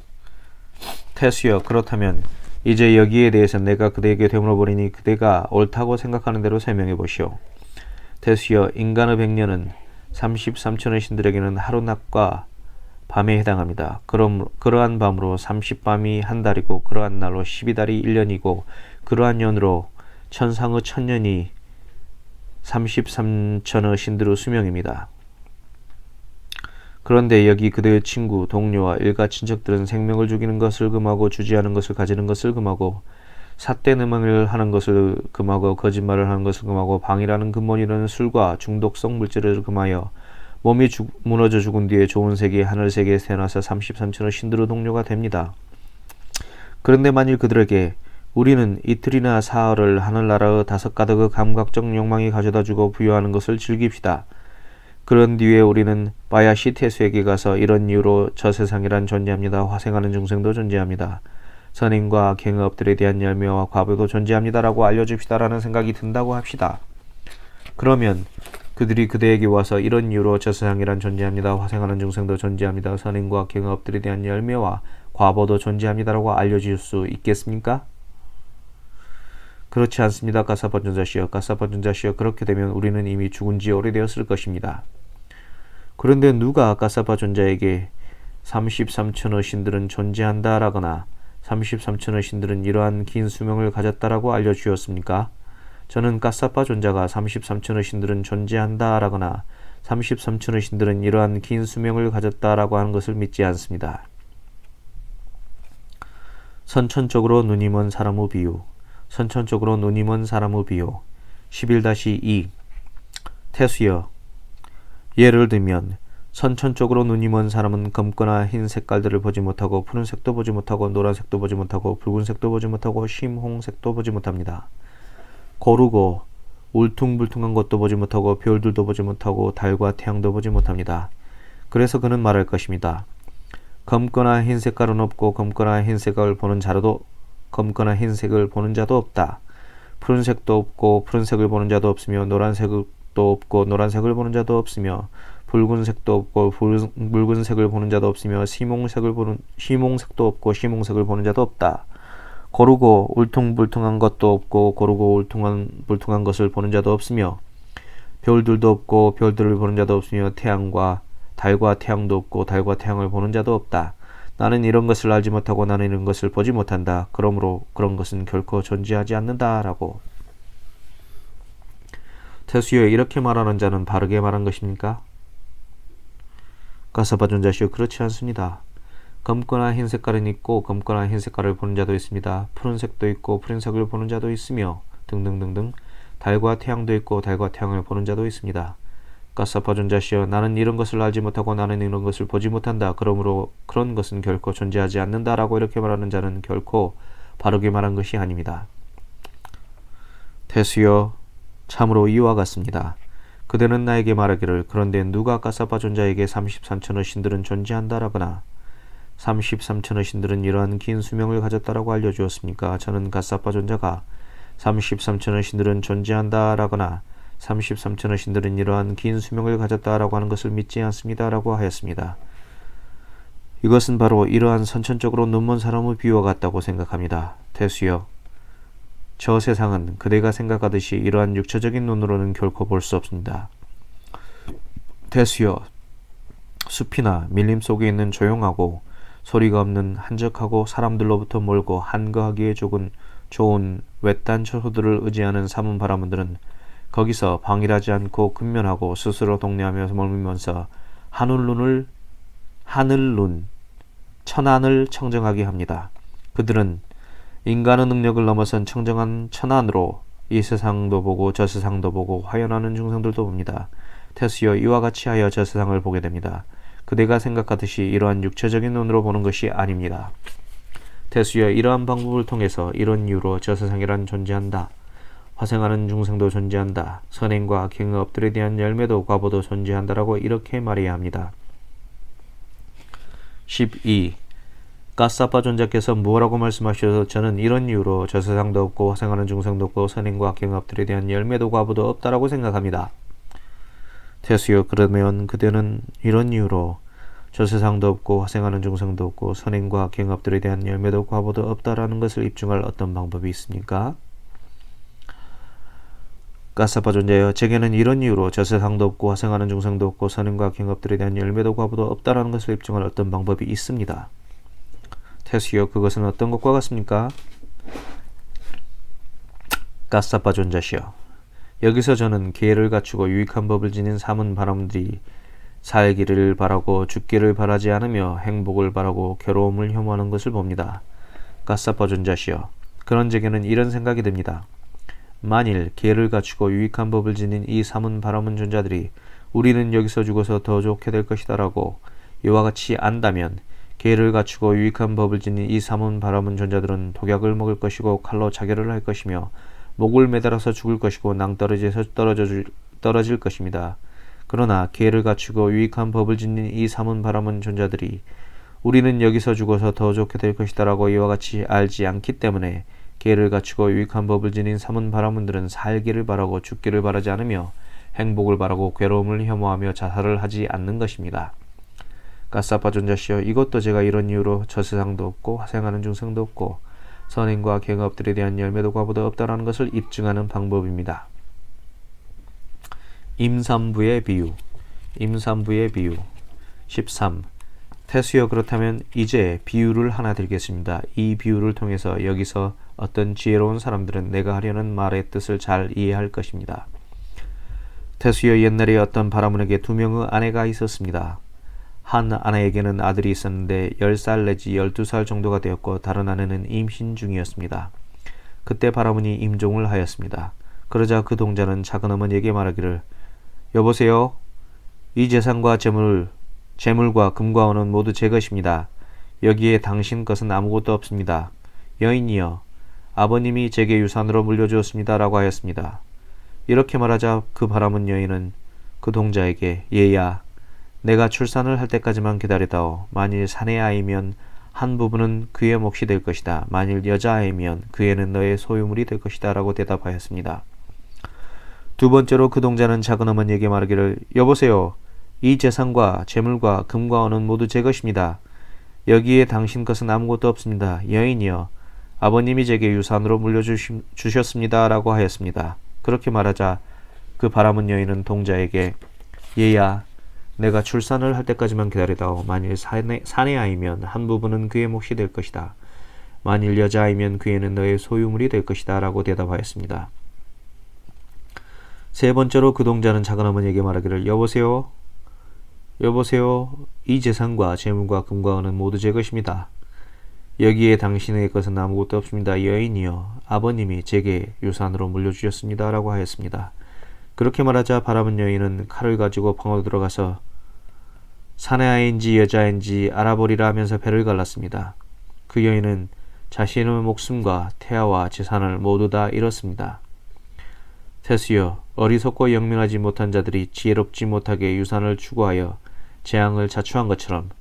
태수여, 그렇다면 이제 여기에 대해서 내가 그대에게 되물어보리니 그대가 옳다고 생각하는 대로 설명해 보시오. 태수여, 인간의 100년은 33천의 신들에게는 하루낮과 밤에 해당합니다. 그러한 밤으로 30밤이 한 달이고 그러한 날로 12달이 1년이고 그러한 년으로 천상의 1000년이 33천의 신들의 수명입니다. 그런데 여기 그대의 친구, 동료와 일가 친척들은 생명을 죽이는 것을 금하고 주지 않은 것을 가지는 것을 금하고 삿된 음행을 하는 것을 금하고 거짓말을 하는 것을 금하고 방이라는 근본이라는 술과 중독성 물질을 금하여 몸이 무너져 죽은 뒤에 좋은 세계, 하늘 세계에서 태어나서 33천의 신들의 동료가 됩니다. 그런데 만일 그들에게 우리는 이틀이나 사흘을 하늘나라의 5가닥의 감각적 욕망이 가져다주고 부여하는 것을 즐깁시다. 그런 뒤에 우리는 바야시 태수에게 가서 이런 이유로 저 세상이란 존재합니다. 화생하는 중생도 존재합니다. 선행과 악행의 업들에 대한 열매와 과보도 존재합니다. 라고 알려줍시다라는 생각이 든다고 합시다. 그러면 그들이 그대에게 와서 이런 이유로 저 세상이란 존재합니다. 화생하는 중생도 존재합니다. 선행과 악행의 업들에 대한 열매와 과보도 존재합니다라고 알려줄 수 있겠습니까? 그렇지 않습니다. 가사파 존자시여, 가사파 존자시여, 그렇게 되면 우리는 이미 죽은 지 오래되었을 것입니다. 그런데 누가 가사파 존자에게 33천의 신들은 존재한다 라거나 33천의 신들은 이러한 긴 수명을 가졌다라고 알려주었습니까? 저는 가사파 존자가 33천의 신들은 존재한다 라거나 33천의 신들은 이러한 긴 수명을 가졌다라고 하는 것을 믿지 않습니다. 선천적으로 눈이 먼 사람의 비유. 선천적으로 눈이 먼 사람의 비유. 11-2 태수여, 예를 들면 선천적으로 눈이 먼 사람은 검거나 흰 색깔들을 보지 못하고 푸른색도 보지 못하고 노란색도 보지 못하고 붉은색도 보지 못하고 심홍색도 보지 못합니다. 고르고 울퉁불퉁한 것도 보지 못하고 별들도 보지 못하고 달과 태양도 보지 못합니다. 그래서 그는 말할 것입니다. 검거나 흰 색깔은 없고 검거나 흰 색을 보는 자도 없다. 푸른색도 없고 푸른색을 보는 자도 없으며 노란색도 없고 노란색을 보는 자도 없으며 붉은색도 없고 붉은색을 보는 자도 없으며 심홍색도 없고 심홍색을 보는 자도 없다. 고르고 울퉁불퉁한 것도 없고 고르고 울퉁불퉁한 것을 보는 자도 없으며 별들도 없고 별들을 보는 자도 없으며 달과 태양도 없고 달과 태양을 보는 자도 없다. 나는 이런 것을 알지 못하고 나는 이런 것을 보지 못한다. 그러므로 그런 것은 결코 존재하지 않는다. 라고. 태수여, 이렇게 말하는 자는 바르게 말한 것입니까? 가사파 존자시여, 그렇지 않습니다. 검거나 흰 색깔은 있고 검거나 흰 색깔을 보는 자도 있습니다. 푸른색도 있고 푸른색을 보는 자도 있으며 등등등등 달과 태양도 있고 달과 태양을 보는 자도 있습니다. 가사파 존자시여, 나는 이런 것을 알지 못하고 나는 이런 것을 보지 못한다. 그러므로 그런 것은 결코 존재하지 않는다 라고 이렇게 말하는 자는 결코 바르게 말한 것이 아닙니다. 태수여, 참으로 이와 같습니다. 그대는 나에게 말하기를, 그런데 누가 가사파 존자에게 33천의 신들은 존재한다라거나 33천의 신들은 이러한 긴 수명을 가졌다라고 알려주었습니까? 저는 가사파 존자가 33천의 신들은 존재한다라거나 33천의 신들은 이러한 긴 수명을 가졌다라고 하는 것을 믿지 않습니다라고 하였습니다. 이것은 바로 이러한 선천적으로 눈먼 사람의 비유와 같다고 생각합니다. 태수여, 저 세상은 그대가 생각하듯이 이러한 육체적인 눈으로는 결코 볼 수 없습니다. 태수여, 숲이나 밀림 속에 있는 조용하고 소리가 없는 한적하고 사람들로부터 멀고 한거하기에 좋은 외딴 처소들을 의지하는 사문 바라문들은 거기서 방일하지 않고 근면하고 스스로 동내하며 머물면서 하늘눈, 천안을 청정하게 합니다. 그들은 인간의 능력을 넘어선 청정한 천안으로 이 세상도 보고 저 세상도 보고 화연하는 중생들도 봅니다. 태수여, 이와 같이 하여 저 세상을 보게 됩니다. 그대가 생각하듯이 이러한 육체적인 눈으로 보는 것이 아닙니다. 태수여, 이러한 방법을 통해서 이런 이유로 저 세상이란 존재한다. 화생하는 중생도 존재한다. 선행과 경업들에 대한 열매도 과보도 존재한다라고 이렇게 말해야 합니다. 12. 가사파 존자께서 뭐라고 말씀하셔서 저는 이런 이유로 저 세상도 없고 화생하는 중생도 없고 선행과 경업들에 대한 열매도 과보도 없다라고 생각합니다. 태수여, 그러면 그대는 이런 이유로 저 세상도 없고 화생하는 중생도 없고 선행과 경업들에 대한 열매도 과보도 없다라는 것을 입증할 어떤 방법이 있습니까? 가사파 존자여, 제게는 이런 이유로 저 세상도 없고 화생하는 중생도 없고 선행과 경업들에 대한 열매도 과보도 없다라는 것을 입증할 어떤 방법이 있습니다. 태수여, 그것은 어떤 것과 같습니까? 가사파 존자시여, 여기서 저는 계를 갖추고 유익한 법을 지닌 삼은 바람들이 살기를 바라고 죽기를 바라지 않으며 행복을 바라고 괴로움을 혐오하는 것을 봅니다. 가사파 존자시여, 그런 제게는 이런 생각이 듭니다. 만일 계를 갖추고 유익한 법을 지닌 이 삼은 바람은 존자들이 우리는 여기서 죽어서 더 좋게 될 것이다 라고 이와 같이 안다면, 계를 갖추고 유익한 법을 지닌 이 삼은 바람은 존자들은 독약을 먹을 것이고 칼로 자결을 할 것이며 목을 매달아서 죽을 것이고 낭떠러지에서 떨어질 것입니다. 그러나 계를 갖추고 유익한 법을 지닌 이 삼은 바람은 존자들이 우리는 여기서 죽어서 더 좋게 될 것이다 라고 이와 같이 알지 않기 때문에 계를 갖추고 유익한 법을 지닌 삼은 바라문들은 살기를 바라고 죽기를 바라지 않으며 행복을 바라고 괴로움을 혐오하며 자살을 하지 않는 것입니다. 가사파 존자시여, 이것도 제가 이런 이유로 저 세상도 없고 화생하는 중생도 없고 선행과 경업들에 대한 열매도 과보도 없다라는 것을 입증하는 방법입니다. 임산부의 비유. 13. 태수여, 그렇다면 이제 비유를 하나 드리겠습니다. 이 비유를 통해서 여기서 어떤 지혜로운 사람들은 내가 하려는 말의 뜻을 잘 이해할 것입니다. 태수여, 옛날에 어떤 바라문에게 2명의 아내가 있었습니다. 한 아내에게는 아들이 있었는데 10살 내지 12살 정도가 되었고 다른 아내는 임신 중이었습니다. 그때 바라문이 임종을 하였습니다. 그러자 그 동자는 작은 어머니에게 말하기를, 여보세요, 이 재산과 재물과 금과 은은 모두 제 것입니다. 여기에 당신 것은 아무것도 없습니다. 여인이여, 아버님이 제게 유산으로 물려주었습니다 라고 하였습니다. 이렇게 말하자 그 바라문 여인은 그 동자에게, 얘야, 내가 출산을 할 때까지만 기다리다오. 만일 사내 아이면 한 부분은 그의 몫이 될 것이다. 만일 여자아이면 그 애는 너의 소유물이 될 것이다 라고 대답하였습니다. 두 번째로 그 동자는 작은 어머니에게 말하기를, 여보세요, 이 재산과 재물과 금과 은은 모두 제 것입니다. 여기에 당신 것은 아무것도 없습니다. 여인이여, 아버님이 제게 유산으로 물려주셨습니다 라고 하였습니다. 그렇게 말하자 그 바라문 여인은 동자에게, 얘야, 내가 출산을 할 때까지만 기다리다오. 만일 사내아이면 한 부분은 그의 몫이 될 것이다. 만일 여자아이면 그 애는 너의 소유물이 될 것이다 라고 대답하였습니다. 세 번째로 그 동자는 작은 어머니에게 말하기를, 여보세요, 이 재산과 재물과 금과 은은 모두 제 것입니다. 여기에 당신의 것은 아무것도 없습니다. 여인이여, 아버님이 제게 유산으로 물려주셨습니다 라고 하였습니다. 그렇게 말하자 바람은 여인은 칼을 가지고 방으로 들어가서 사내아인지 여자인지 알아보리라 하면서 배를 갈랐습니다. 그 여인은 자신의 목숨과 태아와 재산을 모두 다 잃었습니다. 태수여, 어리석고 영민하지 못한 자들이 지혜롭지 못하게 유산을 추구하여 재앙을 자초한 것처럼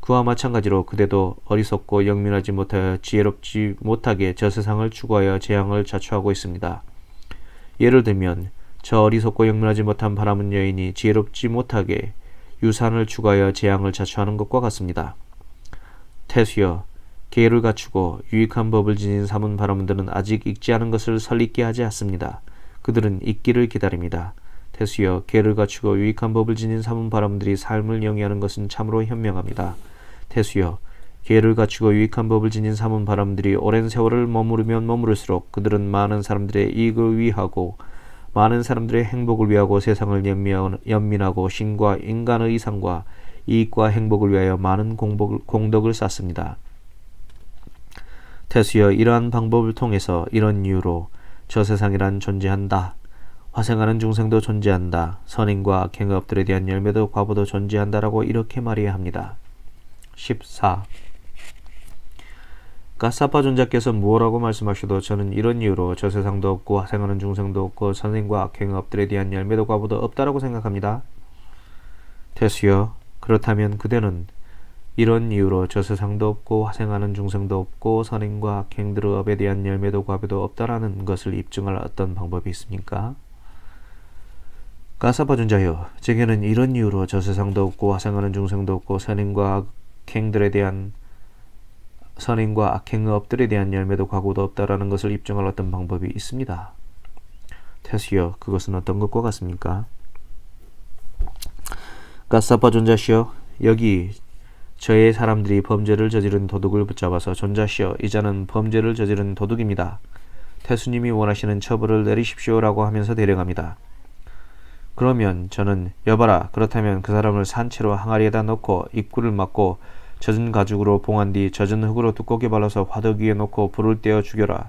그와 마찬가지로 그대도 어리석고 영민하지 못하여 지혜롭지 못하게 저 세상을 추구하여 재앙을 자초하고 있습니다. 예를 들면 저 어리석고 영민하지 못한 바람은 여인이 지혜롭지 못하게 유산을 추구하여 재앙을 자초하는 것과 같습니다. 태수여, 계를 갖추고 유익한 법을 지닌 삼은 바람들은 아직 익지 않은 것을 설익게 하지 않습니다. 그들은 익기를 기다립니다. 태수여, 계를 갖추고 유익한 법을 지닌 삼은 바람들이 삶을 영위하는 것은 참으로 현명합니다. 태수여, 계를 갖추고 유익한 법을 지닌 삼은 바람들이 오랜 세월을 머무르면 머무를수록 그들은 많은 사람들의 이익을 위하고 많은 사람들의 행복을 위하고 세상을 연민하고 신과 인간의 이상과 이익과 행복을 위하여 많은 공덕을 쌓습니다. 태수여, 이러한 방법을 통해서 이런 이유로 저 세상이란 존재한다. 화생하는 중생도 존재한다. 선인과 악행의 업들에 대한 열매도 과보도 존재한다라고 이렇게 말해야 합니다. 14. 가사파 존자께서 무엇라고 말씀하셔도 저는 이런 이유로 저 세상도 없고 화생하는 중생도 없고 선인과 악행의 업들에 대한 열매도 과보도 없다라고 생각합니다. 태수여, 그렇다면 그대는 이런 이유로 저 세상도 없고 화생하는 중생도 없고 선인과 악행들의 업에 대한 열매도 과보도 없다라는 것을 입증할 어떤 방법이 있습니까? 가사파 존자여, 제게는 이런 이유로 저 세상도 없고 화생하는 중생도 없고 선인과 악행의 업들에 대한 열매도 과보도 없다라는 것을 입증할 어떤 방법이 있습니다. 태수여, 그것은 어떤 것과 같습니까? 가사파 존자시여, 여기 저의 사람들이 범죄를 저지른 도둑을 붙잡아서 존자시여, 이 자는 범죄를 저지른 도둑입니다. 태수님이 원하시는 처벌을 내리십시오라고 하면서 데려갑니다. 그러면 저는 여봐라, 그렇다면 그 사람을 산채로 항아리에다 넣고 입구를 막고 젖은 가죽으로 봉한 뒤 젖은 흙으로 두껍게 발라서 화덕 위에 놓고 불을 떼어 죽여라.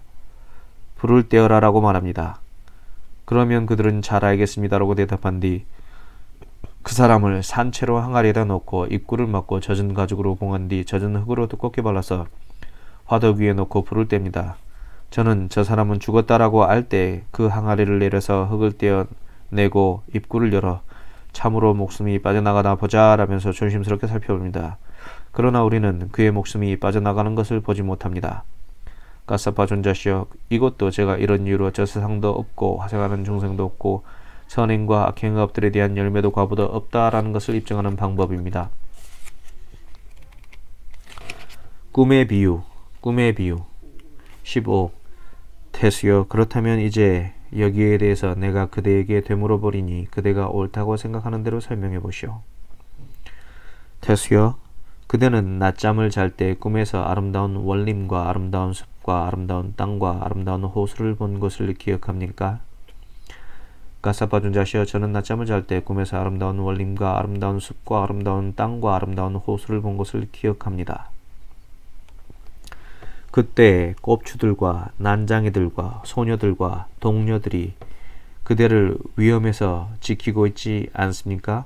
불을 떼어라라고 말합니다. 그러면 그들은 잘 알겠습니다라고 대답한 뒤 그 사람을 산채로 항아리에다 놓고 입구를 막고 젖은 가죽으로 봉한 뒤 젖은 흙으로 두껍게 발라서 화덕 위에 놓고 불을 뗍니다. 저는 저 사람은 죽었다라고 알 때 그 항아리를 내려서 흙을 떼어내고 입구를 열어 참으로 목숨이 빠져나가나 보자 라면서 조심스럽게 살펴봅니다. 그러나 우리는 그의 목숨이 빠져나가는 것을 보지 못합니다. 가사파 존자시여, 이것도 제가 이런 이유로 저 세상도 없고 화생하는 중생도 없고 선행과 악행의 업들에 대한 열매도 과보도 없다라는 것을 입증하는 방법입니다. 꿈의 비유 15. 태수여, 그렇다면 이제 여기에 대해서 내가 그대에게 되물어 버리니 그대가 옳다고 생각하는 대로 설명해 보시오. 태수여, 그대는 낮잠을 잘 때 꿈에서 아름다운 원림과 아름다운 숲과 아름다운 땅과 아름다운 호수를 본 것을 기억합니까? 가사파 존자시여, 저는 낮잠을 잘 때 꿈에서 아름다운 원림과 아름다운 숲과 아름다운 땅과 아름다운 호수를 본 것을 기억합니다. 그때 꼽추들과 난장이들과 소녀들과 동료들이 그대를 위험에서 지키고 있지 않습니까?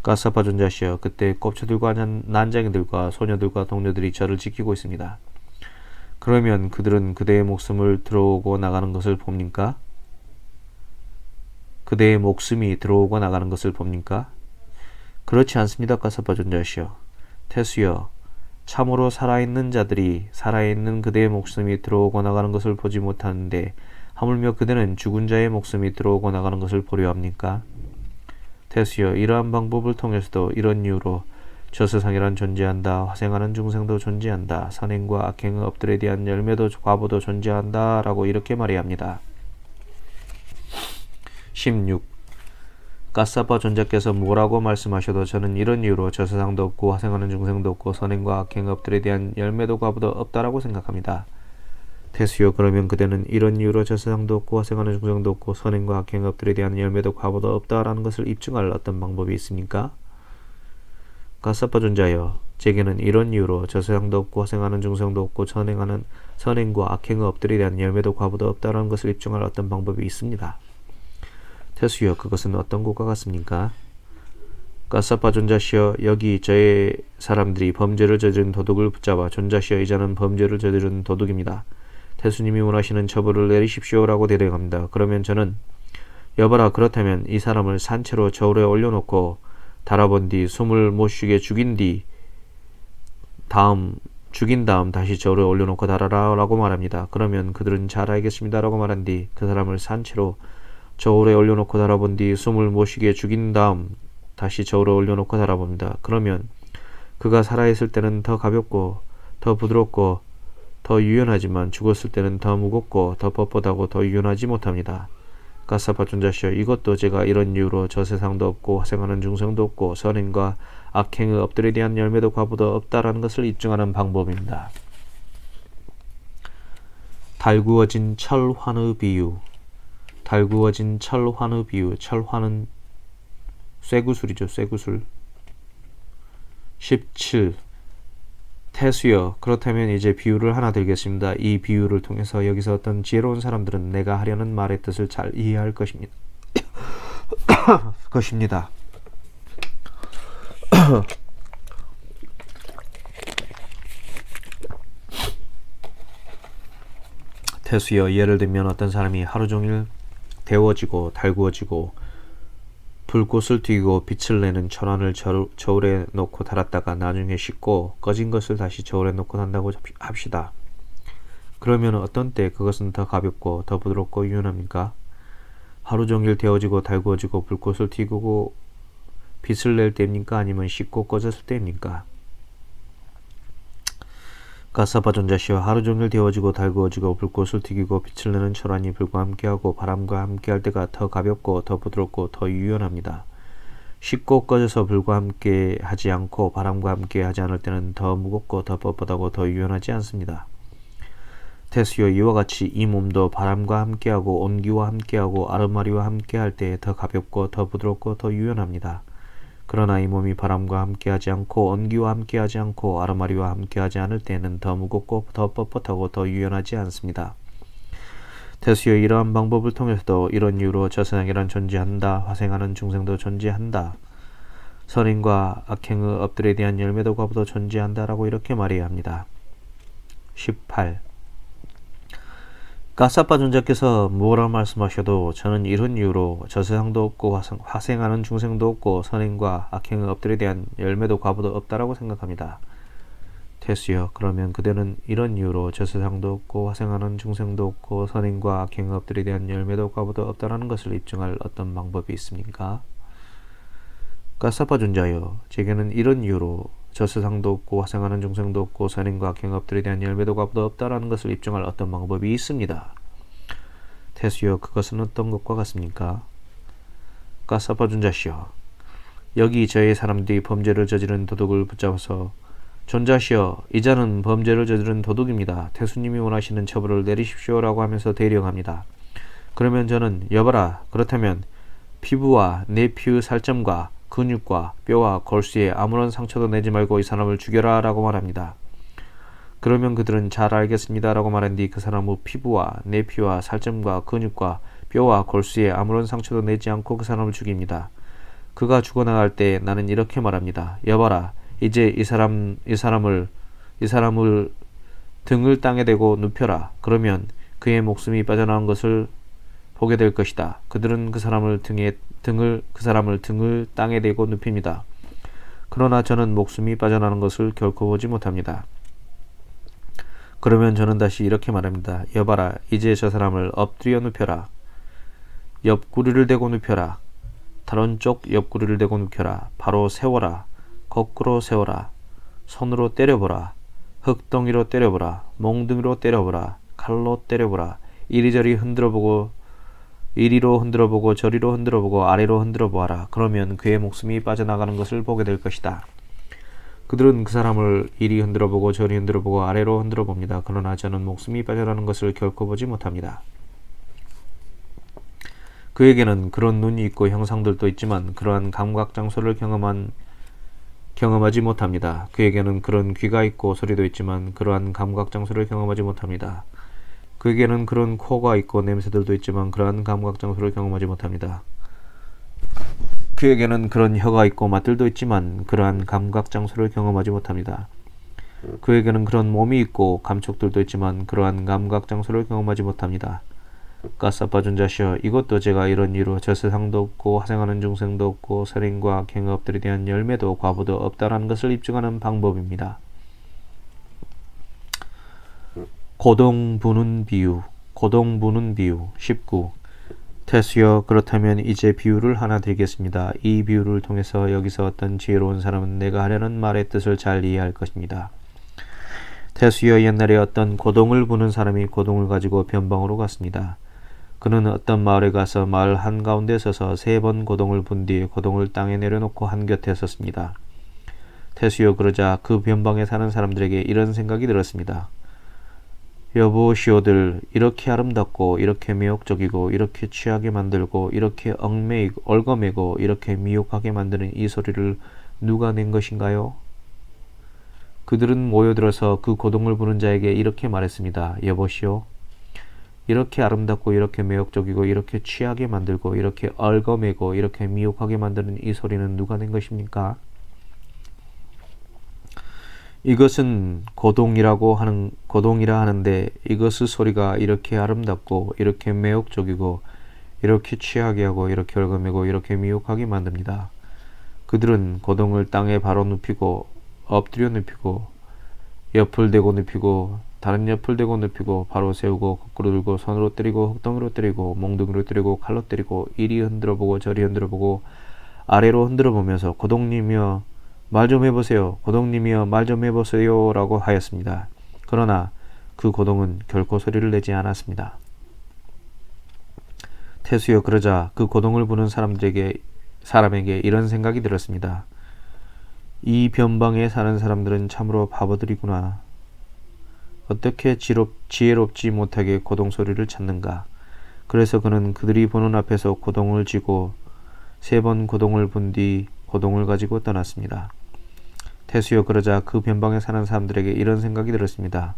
가사파 존자시여, 그때 꼽추들과 난장이들과 소녀들과 동료들이 저를 지키고 있습니다. 그러면 그들은 그대의 목숨을 들어오고 나가는 것을 봅니까? 그대의 목숨이 들어오고 나가는 것을 봅니까? 그렇지 않습니다. 가사파 존자시여. 태수여, 참으로 살아있는 자들이 살아있는 그대의 목숨이 들어오고 나가는 것을 보지 못하는데 하물며 그대는 죽은 자의 목숨이 들어오고 나가는 것을 보려 합니까? 태수여, 이러한 방법을 통해서도 이런 이유로 저 세상이란 존재한다. 화생하는 중생도 존재한다. 선행과 악행의 업들에 대한 열매도 과보도 존재한다 라고 이렇게 말해야 합니다. 16. 가사파 존자께서 뭐라고 말씀하셔도 저는 이런 이유로 저 세상도 없고 화생하는 중생도 없고 선행과 악행의 업들에 대한 열매도 과보도 없다라고 생각합니다. 태수여, 그러면 그대는 이런 이유로 저 세상도 없고 화생하는 중생도 없고 선행과 악행의 업들에 대한 열매도 과보도 없다라는 것을 입증할 어떤 방법이 있습니까? 가사파 존자여, 제게는 이런 이유로 저 세상도 없고 화생하는 중생도 없고 선행과 악행의 업들에 대한 열매도 과보도 없다라는 것을 입증할 어떤 방법이 있습니다. 태수여, 그것은 어떤 것과 같습니까? 까사파 존자시여, 여기 저의 사람들이 범죄를 저지른 도둑을 붙잡아 존자시여, 이자는 범죄를 저지른 도둑입니다. 태수님이 원하시는 처벌을 내리십시오라고 대령합니다. 그러면 저는 여봐라, 그렇다면 이 사람을 산채로 저울에 올려놓고 달아본 뒤 숨을 못 쉬게 죽인 다음 다시 저울에 올려놓고 달아라 라고 말합니다. 그러면 그들은 잘 알겠습니다 라고 말한 뒤 그 사람을 산채로 저울에 올려놓고 달아본 뒤 숨을 못 쉬게 죽인 다음 다시 저울에 올려놓고 달아봅니다. 그러면 그가 살아있을 때는 더 가볍고 더 부드럽고 더 유연하지만 죽었을 때는 더 무겁고 더 뻣뻣하고 더 유연하지 못합니다. 까사파 존자시여, 이것도 제가 이런 이유로 저 세상도 없고 화생하는 중생도 없고 선행과 악행의 업들에 대한 열매도 과부도 없다라는 것을 입증하는 방법입니다. 달구어진 철환의 비유. 달구어진 철환의 비유. 철환은 쇠구슬이죠. 쇠구슬. 17. 태수여, 그렇다면 이제 비유를 하나 들겠습니다. 이 비유를 통해서 여기서 어떤 지혜로운 사람들은 내가 하려는 말의 뜻을 잘 이해할 것입니다. 태수여, 예를 들면 어떤 사람이 하루 종일 데워지고 달구어지고 불꽃을 튀기고 빛을 내는 천안을 저울에 놓고 달았다가 나중에 씻고 꺼진 것을 다시 저울에 놓고 단다고 합시다. 그러면 어떤 때 그것은 더 가볍고 더 부드럽고 유연합니까? 하루 종일 데워지고 달구어지고 불꽃을 튀기고 빛을 낼 때입니까? 아니면 씻고 꺼졌을 때입니까? 가사바 존자시여, 하루 종일 데워지고 달구어지고 불꽃을 튀기고 빛을 내는 철환이 불과 함께하고 바람과 함께할 때가 더 가볍고 더 부드럽고 더 유연합니다. 씻고 꺼져서 불과 함께 하지 않고 바람과 함께 하지 않을 때는 더 무겁고 더 뻣뻣하고 더 유연하지 않습니다. 태수여, 이와 같이 이 몸도 바람과 함께하고 온기와 함께하고 아르마리와 함께할 때 더 가볍고 더 부드럽고 더 유연합니다. 그러나 이 몸이 바람과 함께하지 않고 온기와 함께하지 않고 아르마리와 함께하지 않을 때는 더 무겁고 더 뻣뻣하고 더 유연하지 않습니다. 태수여, 이러한 방법을 통해서도 이런 이유로 저 세상이란 존재한다. 화생하는 중생도 존재한다. 선행과 악행의 업들에 대한 열매도 과부도 존재한다라고 이렇게 말해야 합니다. 18. 가사파 존자께서 뭐라 말씀하셔도 저는 이런 이유로 저 세상도 없고 화생하는 중생도 없고 선행과 악행의 업들에 대한 열매도 과부도 없다라고 생각합니다. 태수여, 그러면 그대는 이런 이유로 저 세상도 없고 화생하는 중생도 없고 선행과 악행의 업들에 대한 열매도 과부도 없다라는 것을 입증할 어떤 방법이 있습니까? 가사파 존자여, 제게는 이런 이유로 저 세상도 없고 화생하는 중생도 없고 선행과 악행의 업들에 대한 열매도 과부도 없다라는 것을 입증할 어떤 방법이 있습니다. 태수여, 그것은 어떤 것과 같습니까? 가사파 존자시여, 여기 저의 사람들이 범죄를 저지른 도둑을 붙잡아서 존자시여, 이자는 범죄를 저지른 도둑입니다. 태수님이 원하시는 처벌을 내리십시오라고 하면서 대령합니다. 그러면 저는 여봐라, 그렇다면 피부와 내 피의 살점과 근육과 뼈와 골수에 아무런 상처도 내지 말고 이 사람을 죽여라 라고 말합니다. 그러면 그들은 잘 알겠습니다 라고 말한 뒤 그 사람의 피부와 내피와 살점과 근육과 뼈와 골수에 아무런 상처도 내지 않고 그 사람을 죽입니다. 그가 죽어나갈 때 나는 이렇게 말합니다. 여봐라, 이제 이 사람을 등을 땅에 대고 눕혀라. 그러면 그의 목숨이 빠져나온 것을 보게 될 것이다. 그들은 그 사람을 등을 땅에 대고 눕힙니다. 그러나 저는 목숨이 빠져나오는 것을 결코 보지 못합니다. 그러면 저는 다시 이렇게 말합니다. 여봐라, 이제 저 사람을 엎드려 눕혀라. 옆구리를 대고 눕혀라. 다른 쪽 옆구리를 대고 눕혀라. 바로 세워라. 거꾸로 세워라. 손으로 때려보라. 흙덩이로 때려보라. 몽둥이로 때려보라. 칼로 때려보라. 이리저리 이리로 흔들어보고 저리로 흔들어보고 아래로 흔들어보아라. 그러면 그의 목숨이 빠져나가는 것을 보게 될 것이다. 그들은 그 사람을 이리 흔들어보고 저리 흔들어보고 아래로 흔들어봅니다. 그러나 저는 목숨이 빠져나가는 것을 결코 보지 못합니다. 그에게는 그런 눈이 있고 형상들도 있지만 그러한 감각장소를 경험하지 못합니다. 그에게는 그런 귀가 있고 소리도 있지만 그러한 감각장소를 경험하지 못합니다. 그에게는 그런 코가 있고 냄새들도 있지만 그러한 감각장소를 경험하지 못합니다. 그에게는 그런 혀가 있고 맛들도 있지만 그러한 감각 장소를 경험하지 못합니다. 그에게는 그런 몸이 있고 감촉들도 있지만 그러한 감각 장소를 경험하지 못합니다. 까사빠 존자시여, 이것도 제가 이런 이유로 저 세상도 없고 화생하는 중생도 없고 선인과 경업들에 대한 열매도 과보도 없다라는 것을 입증하는 방법입니다. 고동 부는 비유. 19. 태수여, 그렇다면 이제 비유를 하나 드리겠습니다. 이 비유를 통해서 여기서 어떤 지혜로운 사람은 내가 하려는 말의 뜻을 잘 이해할 것입니다. 태수여, 옛날에 어떤 고동을 부는 사람이 고동을 가지고 변방으로 갔습니다. 그는 어떤 마을에 가서 마을 한가운데 서서 3번 고동을 분 뒤에 고동을 땅에 내려놓고 한곁에 섰습니다. 태수여, 그러자 그 변방에 사는 사람들에게 이런 생각이 들었습니다. 여보시오들, 이렇게 아름답고 이렇게 매혹적이고 이렇게 취하게 만들고 이렇게 얽어매고 이렇게 미혹하게 만드는 이 소리를 누가 낸 것인가요? 그들은 모여들어서 그 고동을 부는 자에게 이렇게 말했습니다. 여보시오, 이렇게 아름답고 이렇게 매혹적이고 이렇게 취하게 만들고 이렇게 얽어매고 이렇게 미혹하게 만드는 이 소리는 누가 낸 것입니까? 이것은 고동이라 하는데 이것의 소리가 이렇게 아름답고 이렇게 매혹적이고 이렇게 취하게 하고 이렇게 얽어매고 이렇게 미혹하게 만듭니다. 그들은 고동을 땅에 바로 눕히고 엎드려 눕히고 옆을 대고 눕히고 다른 옆을 대고 눕히고 바로 세우고 거꾸로 들고 손으로 때리고 흙덩이로 때리고 몽둥이로 때리고 칼로 때리고 이리 흔들어보고 저리 흔들어보고 아래로 흔들어보면서 고동님이여 말 좀 해보세요. 고동님이여 말 좀 해보세요 라고 하였습니다. 그러나 그 고동은 결코 소리를 내지 않았습니다. 태수여, 그러자 그 고동을 부는 사람에게 이런 생각이 들었습니다. 이 변방에 사는 사람들은 참으로 바보들이구나. 어떻게 지혜롭지 못하게 고동 소리를 찾는가. 그래서 그는 그들이 보는 앞에서 고동을 쥐고 3번 고동을 분 뒤 고동을 가지고 떠났습니다. 태수여, 그러자 그 변방에 사는 사람들에게 이런 생각이 들었습니다.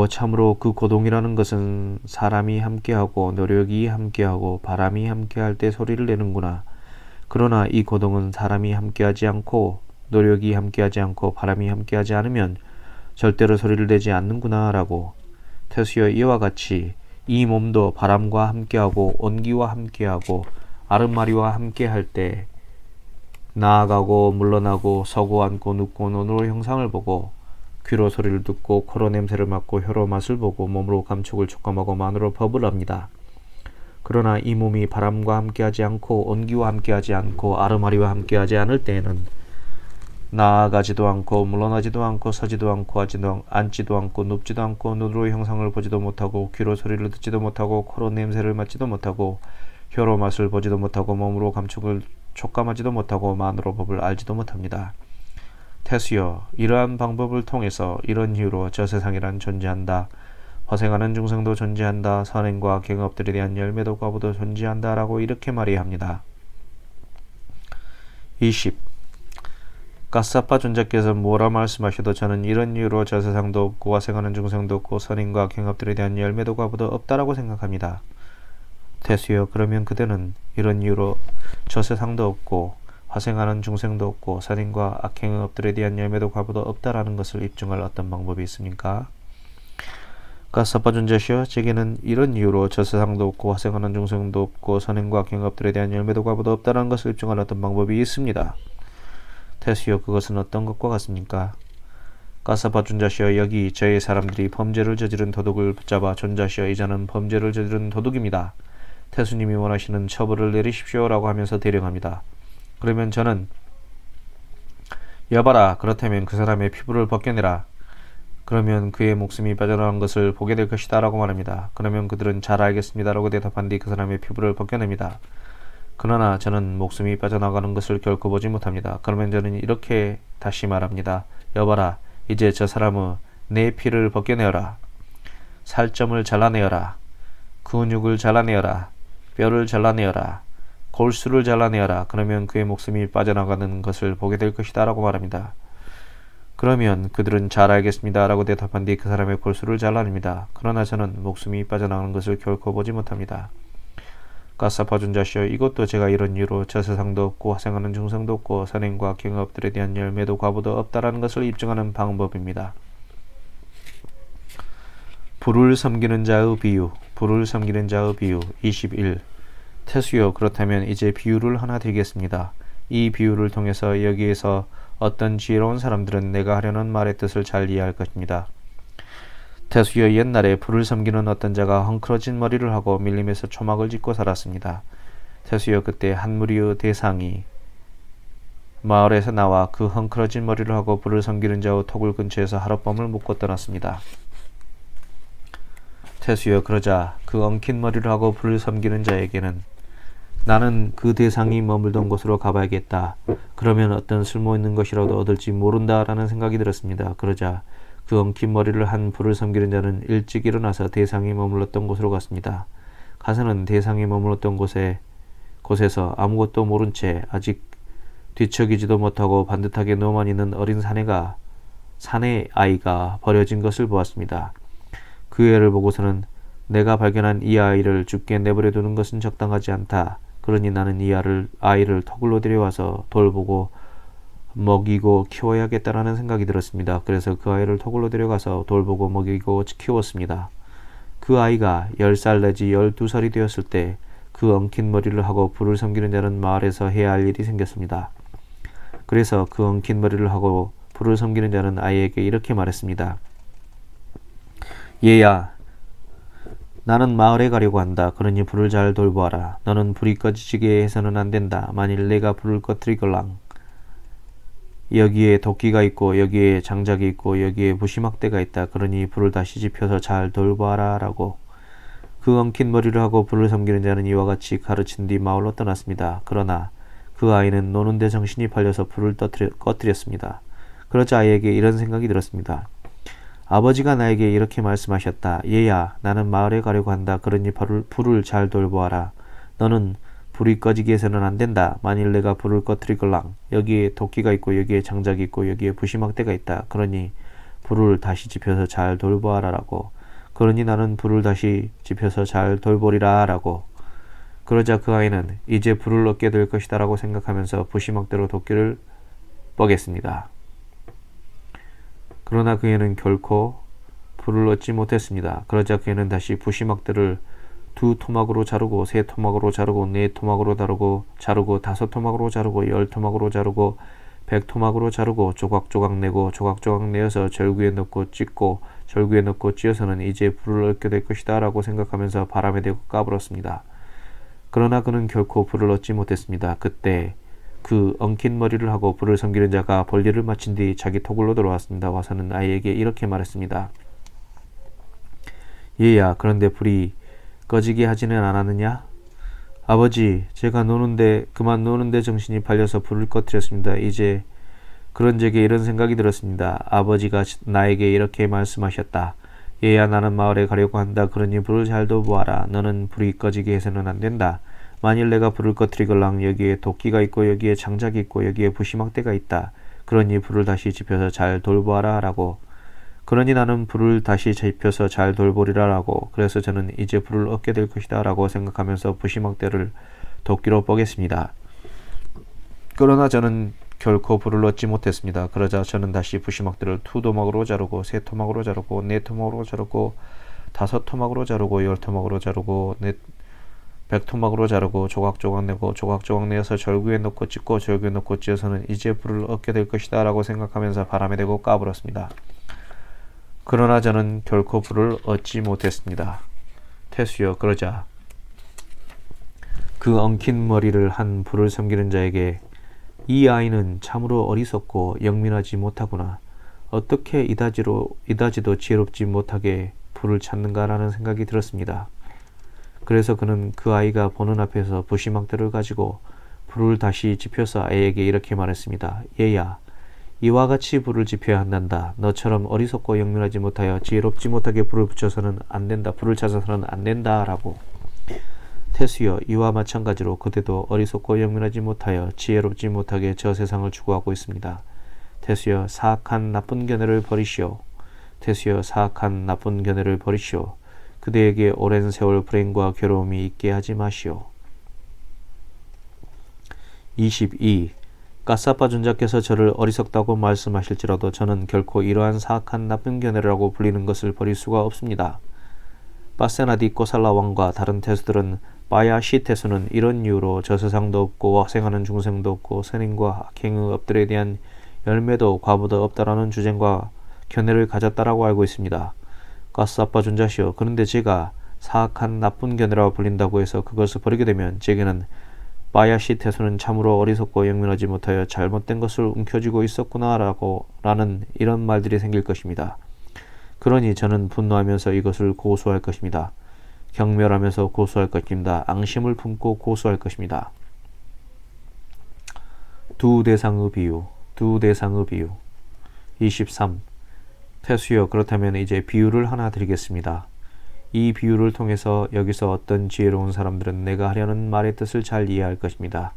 참으로 그 고동이라는 것은 사람이 함께하고 노력이 함께하고 바람이 함께할 때 소리를 내는구나. 그러나 이 고동은 사람이 함께하지 않고 노력이 함께하지 않고 바람이 함께하지 않으면 절대로 소리를 내지 않는구나 라고. 태수여, 이와 같이 이 몸도 바람과 함께하고 온기와 함께하고 아름마리와 함께할 때 나아가고 물러나고 서고 앉고 눕고 눈으로 형상을 보고 귀로 소리를 듣고 코로 냄새를 맡고 혀로 맛을 보고 몸으로 감촉을 촉감하고 마음으로 법을 합니다. 그러나 이 몸이 바람과 함께하지 않고 온기와 함께하지 않고 아르마리와 함께하지 않을 때에는 나아가지도 않고 물러나지도 않고 서지도 않고 앉지도 않고 눕지도 않고 눈으로 형상을 보지도 못하고 귀로 소리를 듣지도 못하고 코로 냄새를 맡지도 못하고 혀로 맛을 보지도 못하고 몸으로 감촉을 촉감하지도 못하고 마음으로 법을 알지도 못합니다. 태수여, 이러한 방법을 통해서 이런 이유로 저 세상이란 존재한다. 화생하는 중생도 존재한다. 선행과 경업들에 대한 열매도 과보도 존재한다 라고 이렇게 말해야 합니다. 20. 까사파 존자께서 뭐라 말씀하셔도 저는 이런 이유로 저 세상도 없고 화생하는 중생도 없고 선행과 경업들에 대한 열매도 과보도 없다라고 생각합니다. 태수여, 그러면 그대는 이런 이유로 저 세상도 없고 화생하는 중생도 없고 선행과 악행업들에 대한 열매도 과보도 없다라는 것을 입증할 어떤 방법이 있습니까? 까사파 존자시여, 제게는 이런 이유로 저 세상도 없고 화생하는 중생도 없고 선행과 악행업들에 대한 열매도 과보도 없다라는 것을 입증할 어떤 방법이 있습니다. 태수여, 그것은 어떤 것과 같습니까? 까사파 존자시여, 여기 저의 사람들이 범죄를 저지른 도둑을 붙잡아 존자시여, 이자는 범죄를 저지른 도둑입니다. 태수님이 원하시는 처벌을 내리십시오 라고 하면서 대령합니다. 그러면 저는 여봐라, 그렇다면 그 사람의 피부를 벗겨내라. 그러면 그의 목숨이 빠져나간 것을 보게 될 것이다 라고 말합니다. 그러면 그들은 잘 알겠습니다 라고 대답한 뒤 그 사람의 피부를 벗겨냅니다. 그러나 저는 목숨이 빠져나가는 것을 결코 보지 못합니다. 그러면 저는 이렇게 다시 말합니다. 여봐라, 이제 저 사람의 내 피를 벗겨내어라. 살점을 잘라내어라. 근육을 잘라내어라. 뼈를 잘라내어라. 골수를 잘라내어라. 그러면 그의 목숨이 빠져나가는 것을 보게 될 것이다 라고 말합니다. 그러면 그들은 잘 알겠습니다 라고 대답한 뒤 그 사람의 골수를 잘라냅니다. 그러나 저는 목숨이 빠져나가는 것을 결코 보지 못합니다. 가사파 존자시여, 이것도 제가 이런 이유로 저 세상도 없고 화생하는 중생도 없고 선행과 경업들에 대한 열매도 과보도 없다라는 것을 입증하는 방법입니다. 불을 섬기는 자의 비유, 불을 섬기는 자의 비유 21. 태수여, 그렇다면 이제 비유를 하나 드리겠습니다. 이 비유를 통해서 여기에서 어떤 지혜로운 사람들은 내가 하려는 말의 뜻을 잘 이해할 것입니다. 태수여, 옛날에 불을 섬기는 어떤 자가 헝클어진 머리를 하고 밀림에서 초막을 짓고 살았습니다. 태수여, 그때 한 무리의 대상이 마을에서 나와 그 헝클어진 머리를 하고 불을 섬기는 자의 토굴 근처에서 하룻밤을 묵고 떠났습니다. 태수여, 그러자 그 엉킨 머리를 하고 불을 섬기는 자에게는 나는 그 대상이 머물던 곳으로 가봐야겠다. 그러면 어떤 쓸모있는 것이라도 얻을지 모른다라는 생각이 들었습니다. 그러자 그 엉킨 머리를 한 불을 섬기는 자는 일찍 일어나서 대상이 머물렀던 곳으로 갔습니다. 가서는 대상이 머물렀던 곳에서 아무것도 모른 채 아직 뒤척이지도 못하고 반듯하게 누워만 있는 어린 사내 아이가 버려진 것을 보았습니다. 그 애를 보고서는 내가 발견한 이 아이를 죽게 내버려 두는 것은 적당하지 않다. 그러니 나는 이 아이를 터굴로 데려와서 돌보고 먹이고 키워야겠다라는 생각이 들었습니다. 그래서 그 아이를 터굴로 데려가서 돌보고 먹이고 키웠습니다. 그 아이가 10살 내지 12살이 되었을 때 그 엉킨 머리를 하고 불을 섬기는 자는 마을에서 해야 할 일이 생겼습니다. 그래서 그 엉킨 머리를 하고 불을 섬기는 자는 아이에게 이렇게 말했습니다. 얘야, 나는 마을에 가려고 한다. 그러니 불을 잘 돌보아라. 너는 불이 꺼지게 해서는 안 된다. 만일 내가 불을 꺼뜨리걸랑 여기에 도끼가 있고 여기에 장작이 있고 여기에 부시막대가 있다. 그러니 불을 다시 지펴서 잘 돌보아라 라고. 그 엉킨 머리를 하고 불을 섬기는 자는 이와 같이 가르친 뒤 마을로 떠났습니다. 그러나 그 아이는 노는데 정신이 팔려서 불을 꺼뜨렸습니다. 그러자 아이에게 이런 생각이 들었습니다. 아버지가 나에게 이렇게 말씀하셨다. 얘야, 나는 마을에 가려고 한다. 그러니 불을 잘 돌보아라. 너는 불이 꺼지게 해서는 안 된다. 만일 내가 불을 꺼뜨리걸랑 여기에 도끼가 있고 여기에 장작이 있고 여기에 부시막대가 있다. 그러니 불을 다시 지펴서 잘 돌보아라 라고. 그러니 나는 불을 다시 지펴서 잘 돌보리라 라고. 그러자 그 아이는 이제 불을 얻게 될 것이다 라고 생각하면서 부시막대로 도끼를 뻐겠습니다. 그러나 그 애는 결코 불을 얻지 못했습니다. 그러자 그 애는 다시 부시막대를 2토막으로 자르고 3토막으로 자르고 4토막으로 자르고 5토막으로 자르고 10토막으로 자르고 100토막으로 자르고 조각조각 내고 조각조각 내어서 절구에 넣고 찢고 절구에 넣고 찧어서는 이제 불을 얻게 될 것이다 라고 생각하면서 바람에 대고 까불었습니다. 그러나 그는 결코 불을 얻지 못했습니다. 그때 그 엉킨 머리를 하고 불을 섬기는 자가 볼일을 마친 뒤 자기 토굴로 돌아왔습니다. 와서는 아이에게 이렇게 말했습니다. 얘야, 그런데 불이 꺼지게 하지는 않았느냐? 아버지, 제가 그만 노는데 정신이 팔려서 불을 꺼뜨렸습니다. 이제 그런 적에 이런 생각이 들었습니다. 아버지가 나에게 이렇게 말씀하셨다. 얘야, 나는 마을에 가려고 한다. 그러니 불을 잘 돌보아라. 너는 불이 꺼지게 해서는 안 된다. 만일 내가 불을 꺼뜨리걸랑 여기에 도끼가 있고 여기에 장작이 있고 여기에 부시막대가 있다. 그러니 불을 다시 지펴서 잘 돌보아라 라고. 그러니 나는 불을 다시 지펴서 잘 돌보리라 라고. 그래서 저는 이제 불을 얻게 될 것이다 라고 생각하면서 부시막대를 도끼로 뻐겠습니다. 그러나 저는 결코 불을 얻지 못했습니다. 그러자 저는 다시 부시막대를 2토막으로 자르고 3토막으로 자르고 4토막으로 자르고 5토막으로 자르고 10토막으로 자르고 100토막으로 자르고 조각조각 내고 조각조각 내어서 절구에 넣고 찢고 절구에 넣고 찧어서는 이제 불을 얻게 될 것이다 라고 생각하면서 바람에 대고 까불었습니다. 그러나 저는 결코 불을 얻지 못했습니다. 태수여, 그러자 그 엉킨 머리를 한 불을 섬기는 자에게 이 아이는 참으로 어리석고 영민하지 못하구나. 어떻게 이다지도 지혜롭지 못하게 불을 찾는가라는 생각이 들었습니다. 그래서 그는 그 아이가 보는 앞에서 부시막대를 가지고 불을 다시 지펴서 아이에게 이렇게 말했습니다. 얘야, 이와 같이 불을 지펴야 한단다. 너처럼 어리석고 영민하지 못하여 지혜롭지 못하게 불을 붙여서는 안 된다. 불을 찾아서는 안 된다 라고. 태수여, 이와 마찬가지로 그대도 어리석고 영민하지 못하여 지혜롭지 못하게 저 세상을 추구하고 있습니다. 태수여, 사악한 나쁜 견해를 버리시오. 태수여, 사악한 나쁜 견해를 버리시오. 그대에게 오랜 세월 불행과 괴로움이 있게 하지 마시오. 22. 가사파 존자께서 저를 어리석다고 말씀하실지라도 저는 결코 이러한 사악한 나쁜 견해라고 불리는 것을 버릴 수가 없습니다. 바세나디 꼬살라 왕과 다른 태수들은 바야시 태수는 이런 이유로 저세상도 없고 생하는 중생도 없고 선인과 악행의 업들에 대한 열매도 과보도 없다라는 주장과 견해를 가졌다라고 알고 있습니다. 가사파 존자시여, 그런데 제가 사악한 나쁜 견해라고 불린다고 해서 그것을 버리게 되면 제게는 바야시 태수는 참으로 어리석고 영민하지 못하여 잘못된 것을 움켜쥐고 있었구나라는 이런 말들이 생길 것입니다. 그러니 저는 분노하면서 이것을 고소할 것입니다. 경멸하면서 고소할 것입니다. 앙심을 품고 고소할 것입니다. 두 대상의 비유. 23. 태수여, 그렇다면 이제 비유를 하나 드리겠습니다. 이 비유를 통해서 여기서 어떤 지혜로운 사람들은 내가 하려는 말의 뜻을 잘 이해할 것입니다.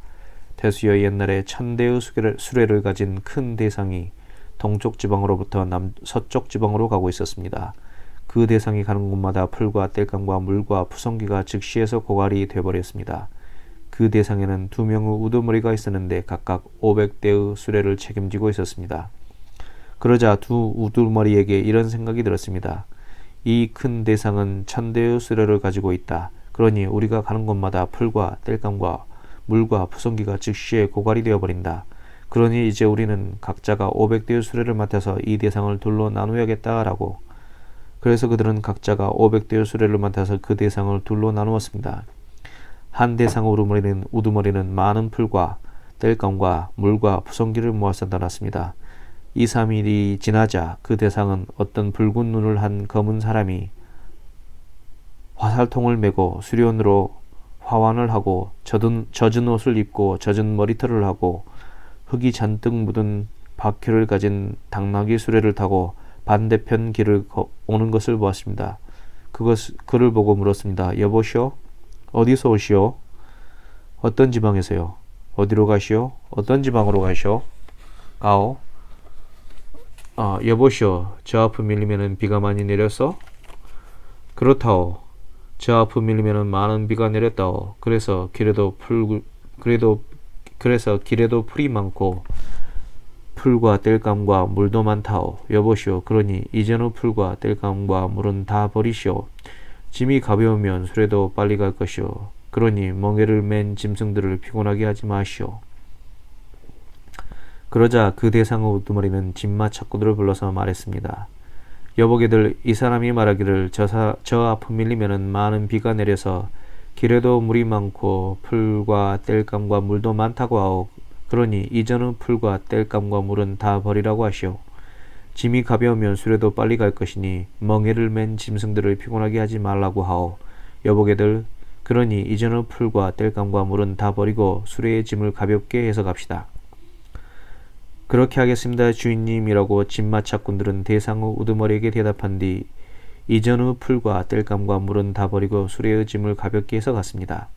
태수여, 옛날에 1000대의 수레를 가진 큰 대상이 동쪽 지방으로부터 서쪽 지방으로 가고 있었습니다. 그 대상이 가는 곳마다 풀과 땔감과 물과 푸성기가 즉시에서 고갈이 되어버렸습니다. 그 대상에는 2명의 우두머리가 있었는데 각각 500대의 수레를 책임지고 있었습니다. 그러자 두 우두머리에게 이런 생각이 들었습니다. 이 큰 대상은 1000대의 수레를 가지고 있다. 그러니 우리가 가는 곳마다 풀과 땔감과 물과 푸성기가 즉시에 고갈이 되어버린다. 그러니 이제 우리는 각자가 500대의 수레를 맡아서 이 대상을 둘로 나누어야겠다라고. 그래서 그들은 각자가 500대의 수레를 맡아서 그 대상을 둘로 나누었습니다. 한 대상의 우두머리는 많은 풀과 땔감과 물과 푸성기를 모아서 달았습니다. 2, 3일이 지나자 그 대상은 어떤 붉은 눈을 한 검은 사람이 화살통을 메고 수련으로 화환을 하고 젖은 옷을 입고 젖은 머리털을 하고 흙이 잔뜩 묻은 바퀴를 가진 당나귀 수레를 타고 반대편 길을 오는 것을 보았습니다. 그를 보고 물었습니다. 여보시오? 어디서 오시오? 어떤 지방에서요? 어디로 가시오? 어떤 지방으로 가시오? 가오? 여보시오, 저 앞을 밀리면은 비가 많이 내렸어? 그렇다오. 저 앞을 밀리면은 많은 비가 내렸다오. 그래서 길에도 풀이 많고 풀과 땔감과 물도 많다오. 여보시오, 그러니 이전의 풀과 땔감과 물은 다 버리시오. 짐이 가벼우면 수레도 빨리 갈 것이오. 그러니 멍에를 맨 짐승들을 피곤하게 하지 마시오. 그러자 그 대상의 우두머리는 짐마 착구들을 불러서 말했습니다. 여보게들, 이 사람이 말하기를 저 앞을 밀리면은 많은 비가 내려서 길에도 물이 많고 풀과 땔감과 물도 많다고 하오. 그러니 이전의 풀과 땔감과 물은 다 버리라고 하시오. 짐이 가벼우면 수레도 빨리 갈 것이니 멍에를 맨 짐승들을 피곤하게 하지 말라고 하오. 여보게들, 그러니 이전의 풀과 땔감과 물은 다 버리고 수레의 짐을 가볍게 해서 갑시다. 그렇게 하겠습니다, 주인님이라고 짐마차꾼들은 대상의 우두머리에게 대답한 뒤 이전의 풀과 땔감과 물은 다 버리고 수레의 짐을 가볍게 해서 갔습니다.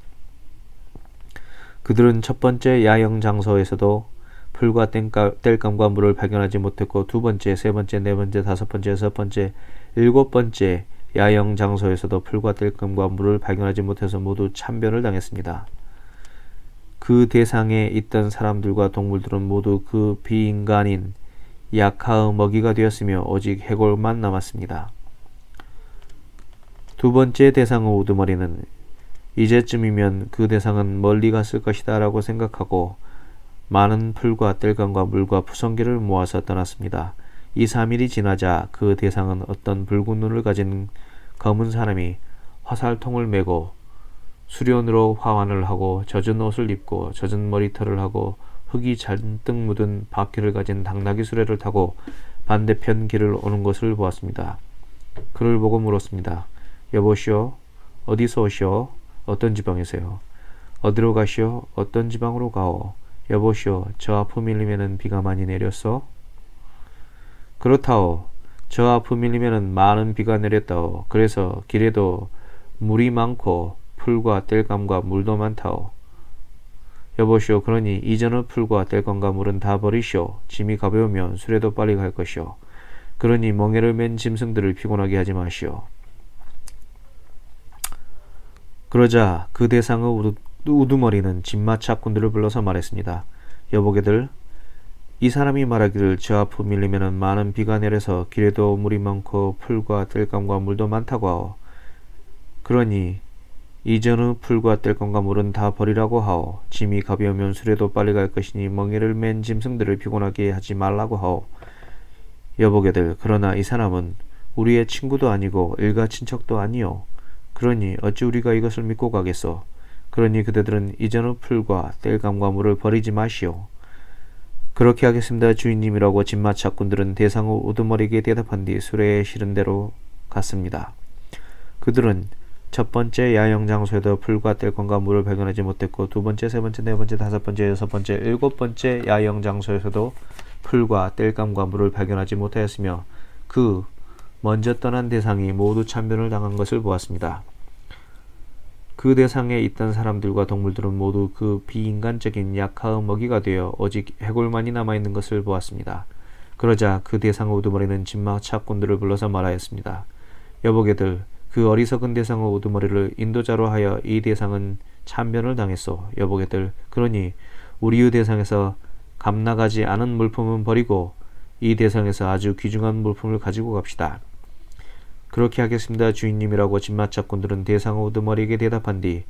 그들은 첫 번째 야영 장소에서도 풀과 땔감과 물을 발견하지 못했고 두 번째, 세 번째, 네 번째, 다섯 번째, 여섯 번째, 일곱 번째 야영 장소에서도 풀과 땔감과 물을 발견하지 못해서 모두 참변을 당했습니다. 그 대상에 있던 사람들과 동물들은 모두 그 비인간인 약하의 먹이가 되었으며 오직 해골만 남았습니다. 두 번째 대상의 우두머리는 이제쯤이면 그 대상은 멀리 갔을 것이다 라고 생각하고 많은 풀과 땔감과 물과 푸성기를 모아서 떠났습니다. 2, 3일이 지나자 그 대상은 어떤 붉은 눈을 가진 검은 사람이 화살통을 메고 수련으로 화환을 하고 젖은 옷을 입고 젖은 머리털을 하고 흙이 잔뜩 묻은 바퀴를 가진 당나귀 수레를 타고 반대편 길을 오는 것을 보았습니다. 그를 보고 물었습니다. 여보시오, 어디서 오시오? 어떤 지방이세요? 어디로 가시오? 어떤 지방으로 가오? 여보시오, 저 앞을 밀리면은 비가 많이 내렸어? 그렇다오. 저 앞을 밀리면은 많은 비가 내렸다오. 그래서 길에도 물이 많고 풀과 땔감과 물도 많다오. 여보시오, 그러니 이전의 풀과 땔감과 물은 다 버리시오. 짐이 가벼우면 수레도 빨리 갈 것이오. 그러니 멍에를 맨 짐승들을 피곤하게 하지 마시오. 그러자 그 대상의 우두머리는 진마차꾼들을 불러서 말했습니다. 여보게들, 이 사람이 말하기를 저 앞으로 밀리면은 많은 비가 내려서 길에도 물이 많고 풀과 땔감과 물도 많다고 하오. 그러니 이전의 풀과 땔감과 물은 다 버리라고 하오. 짐이 가벼우면 수레도 빨리 갈 것이니 멍에를 맨 짐승들을 피곤하게 하지 말라고 하오. 여보게들, 그러나 이 사람은 우리의 친구도 아니고 일가 친척도 아니오. 그러니 어찌 우리가 이것을 믿고 가겠소. 그러니 그대들은 이전의 풀과 땔감과 물을 버리지 마시오. 그렇게 하겠습니다, 주인님이라고 진마차꾼들은 대상의 우두머리에게 대답한 뒤 수레에 실은 대로 갔습니다. 그들은 첫 번째 야영 장소에도 풀과 땔감과 물을 발견하지 못했고, 두 번째, 세 번째, 네 번째, 다섯 번째, 여섯 번째, 일곱 번째 야영 장소에서도 풀과 땔감과 물을 발견하지 못하였으며, 그 먼저 떠난 대상이 모두 참변을 당한 것을 보았습니다. 그 대상에 있던 사람들과 동물들은 모두 그 비인간적인 약화의 먹이가 되어 오직 해골만이 남아있는 것을 보았습니다. 그러자 그 대상의 우두머리는 진마차꾼들을 불러서 말하였습니다. 여보게들, 그 어리석은 대상의 우두머리를 인도자로 하여 이 대상은 참변을 당했소. 여보게들, 그러니 우리의 대상에서 값나가지 않은 물품은 버리고 이 대상에서 아주 귀중한 물품을 가지고 갑시다. 그렇게 하겠습니다, 주인님이라고 진마차꾼들은 대상의 우두머리에게 대답한 뒤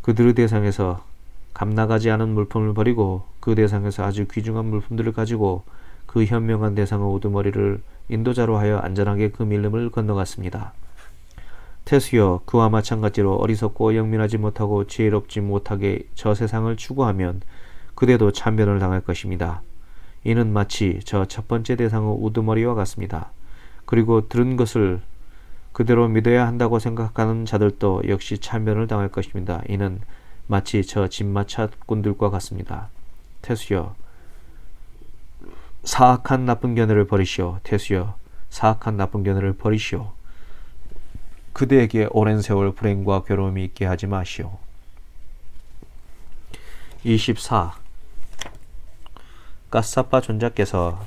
그들의 대상에서 값나가지 않은 물품을 버리고 그 대상에서 아주 귀중한 물품들을 가지고 그 현명한 대상의 우두머리를 인도자로 하여 안전하게 그 밀림을 건너갔습니다. 태수여, 그와 마찬가지로 어리석고 영민하지 못하고 지혜롭지 못하게 저 세상을 추구하면 그대도 참변을 당할 것입니다. 이는 마치 저 첫 번째 대상의 우두머리와 같습니다. 그리고 들은 것을 그대로 믿어야 한다고 생각하는 자들도 역시 참변을 당할 것입니다. 이는 마치 저 진마차꾼들과 같습니다. 태수여, 사악한 나쁜 견해를 버리시오. 태수여, 사악한 나쁜 견해를 버리시오. 그대에게 오랜 세월 불행과 괴로움이 있게 하지 마시오. 24. 까사빠 존자께서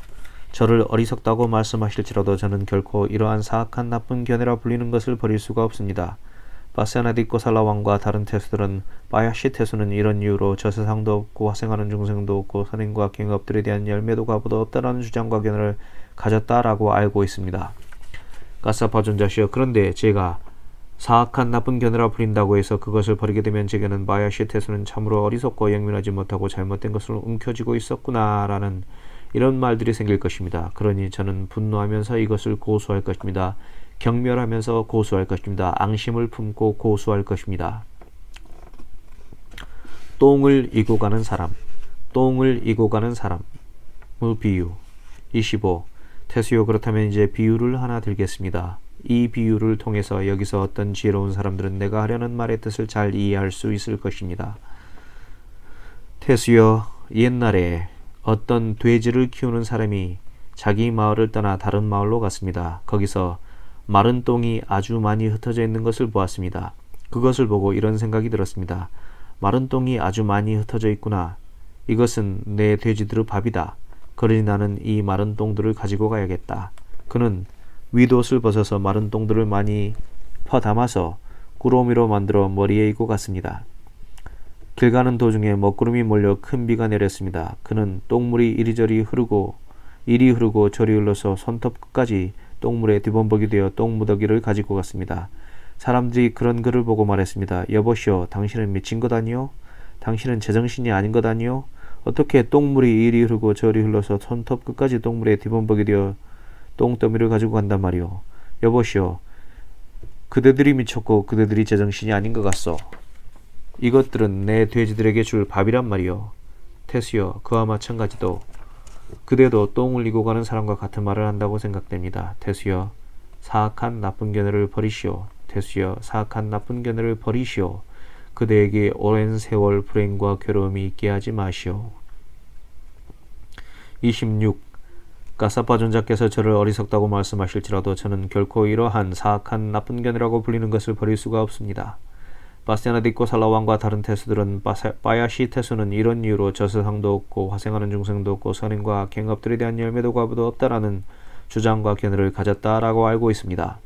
저를 어리석다고 말씀하실지라도 저는 결코 이러한 사악한 나쁜 견해라 불리는 것을 버릴 수가 없습니다. 바세나디코살라 왕과 다른 태수들은 바야시 태수는 이런 이유로 저 세상도 없고 화생하는 중생도 없고 선행과 경업들에 대한 열매도 과보도 없다라는 주장과 견해를 가졌다라고 알고 있습니다. 까사파 존자시여, 그런데 제가 사악한 나쁜 견해라 불린다고 해서 그것을 버리게 되면 제게는 바야시 태수는 참으로 어리석고 영민하지 못하고 잘못된 것을 움켜쥐고 있었구나 라는 이런 말들이 생길 것입니다. 그러니 저는 분노하면서 이것을 고수할 것입니다. 경멸하면서 고수할 것입니다. 앙심을 품고 고수할 것입니다. 똥을 이고 가는 사람, 똥을 이고 가는 사람의 비유. 25. 태수요, 그렇다면 이제 비유를 하나 들겠습니다. 이 비유를 통해서 여기서 어떤 지혜로운 사람들은 내가 하려는 말의 뜻을 잘 이해할 수 있을 것입니다. 태수여, 옛날에 어떤 돼지를 키우는 사람이 자기 마을을 떠나 다른 마을로 갔습니다. 거기서 마른 똥이 아주 많이 흩어져 있는 것을 보았습니다. 그것을 보고 이런 생각이 들었습니다. 마른 똥이 아주 많이 흩어져 있구나. 이것은 내 돼지들의 밥이다. 그러니 나는 이 마른 똥들을 가지고 가야겠다. 그는 윗옷을 벗어서 마른 똥들을 많이 퍼담아서 꾸러미로 만들어 머리에 이고 갔습니다. 길 가는 도중에 먹구름이 몰려 큰 비가 내렸습니다. 그는 똥물이 이리 흐르고 저리 흘러서 손톱 끝까지 똥물에 뒤범벅이 되어 똥무더기를 가지고 갔습니다. 사람들이 그런 그를 보고 말했습니다. 여보시오, 당신은 미친 것 아니오? 당신은 제정신이 아닌 것 아니오? 어떻게 똥물이 이리 흐르고 저리 흘러서 손톱 끝까지 똥물에 뒤범벅이 되어 똥더미를 가지고 간단 말이오? 여보시오, 그대들이 미쳤고 그대들이 제정신이 아닌 것 같소. 이것들은 내 돼지들에게 줄 밥이란 말이오. 태수여, 그와 마찬가지도 그대도 똥을 이고 가는 사람과 같은 말을 한다고 생각됩니다. 태수여, 사악한 나쁜 견해를 버리시오. 태수여, 사악한 나쁜 견해를 버리시오. 그대에게 오랜 세월 불행과 괴로움이 있게 하지 마시오. 26. 까사파 존자께서 저를 어리석다고 말씀하실지라도 저는 결코 이러한 사악한 나쁜 견해라고 불리는 것을 버릴 수가 없습니다. 바세나디코살라 왕과 다른 태수들은 바야시 태수는 이런 이유로 저 세상도 없고 화생하는 중생도 없고 선행과 경업들에 대한 열매도 과부도 없다라는 주장과 견해를 가졌다라고 알고 있습니다.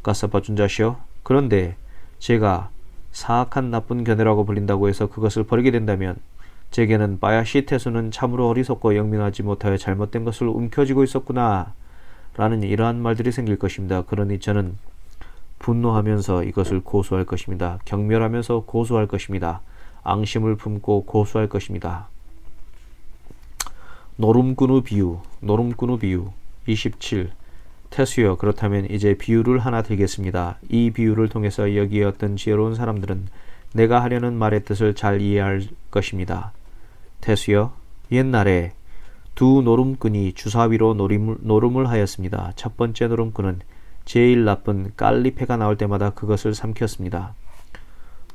까사파 존자시여, 그런데 제가 사악한 나쁜 견해라고 불린다고 해서 그것을 버리게 된다면 제게는 바야시 태수는 참으로 어리석고 영민하지 못하여 잘못된 것을 움켜쥐고 있었구나 라는 이러한 말들이 생길 것입니다. 그러니 저는 분노하면서 이것을 고소할 것입니다. 경멸하면서 고소할 것입니다. 앙심을 품고 고소할 것입니다. 노름꾼의 비유 27. 태수여, 그렇다면 이제 비유를 하나 드리겠습니다. 이 비유를 통해서 여기에 어떤 지혜로운 사람들은 내가 하려는 말의 뜻을 잘 이해할 것입니다. 태수여, 옛날에 두 노름꾼이 주사위로 노름을 하였습니다. 첫 번째 노름꾼은 제일 나쁜 깔리페가 나올 때마다 그것을 삼켰습니다.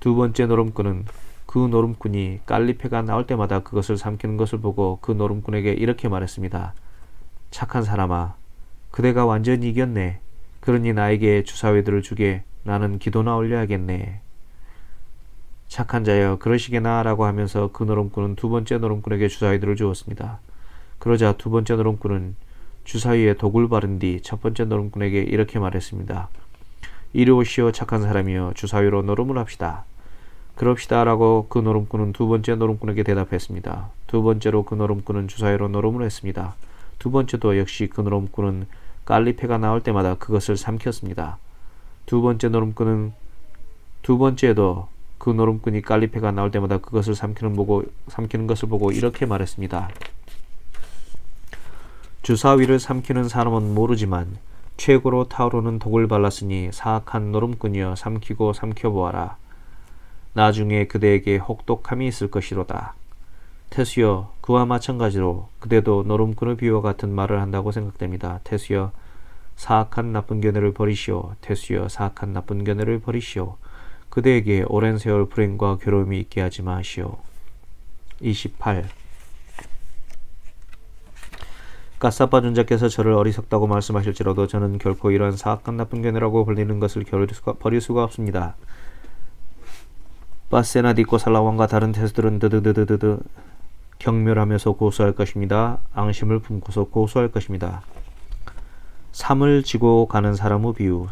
두 번째 노름꾼은 그 노름꾼이 깔리페가 나올 때마다 그것을 삼키는 것을 보고 그 노름꾼에게 이렇게 말했습니다. 착한 사람아, 그대가 완전히 이겼네. 그러니 나에게 주사위들을 주게. 나는 기도나 올려야겠네. 착한 자여, 그러시게나 라고 하면서 그 노름꾼은 두 번째 노름꾼에게 주사위들을 주었습니다. 그러자 두 번째 노름꾼은 주사위에 독을 바른 뒤 첫 번째 노름꾼에게 이렇게 말했습니다. 이리 오시오 착한 사람이여, 주사위로 노름을 합시다. 그럽시다 라고 그 노름꾼은 두 번째 노름꾼에게 대답했습니다. 두 번째로 그 노름꾼은 주사위로 노름을 했습니다. 두 번째도 역시 그 노름꾼은 깔리페가 나올 때마다 그것을 삼켰습니다. 두 번째도 그 노름꾼이 깔리페가 나올 때마다 그것을 삼키는 것을 보고 이렇게 말했습니다. 주사위를 삼키는 사람은 모르지만 최고로 타오르는 독을 발랐으니 사악한 노름꾼이여, 삼키고 삼켜보아라. 나중에 그대에게 혹독함이 있을 것이로다. 태수여, 그와 마찬가지로 그대도 노름꾼의 비유와 같은 말을 한다고 생각됩니다. 태수여, 사악한 나쁜 견해를 버리시오. 태수여, 사악한 나쁜 견해를 버리시오. 그대에게 오랜 세월 불행과 괴로움이 있게 하지 마시오. 28. 가사파 존자께서 저를 어리석다고 말씀하실지라도 저는 결코 이러한 사악한 나쁜 견해라고 불리는 것을 버릴 수가 없습니다. 바세나 디꼬 살라왕과 다른 태수들은 드드드드드드 경멸하면서 고소할 것입니다. 앙심을 품고서 고소할 것입니다. 삶을 지고 가는 사람의 비유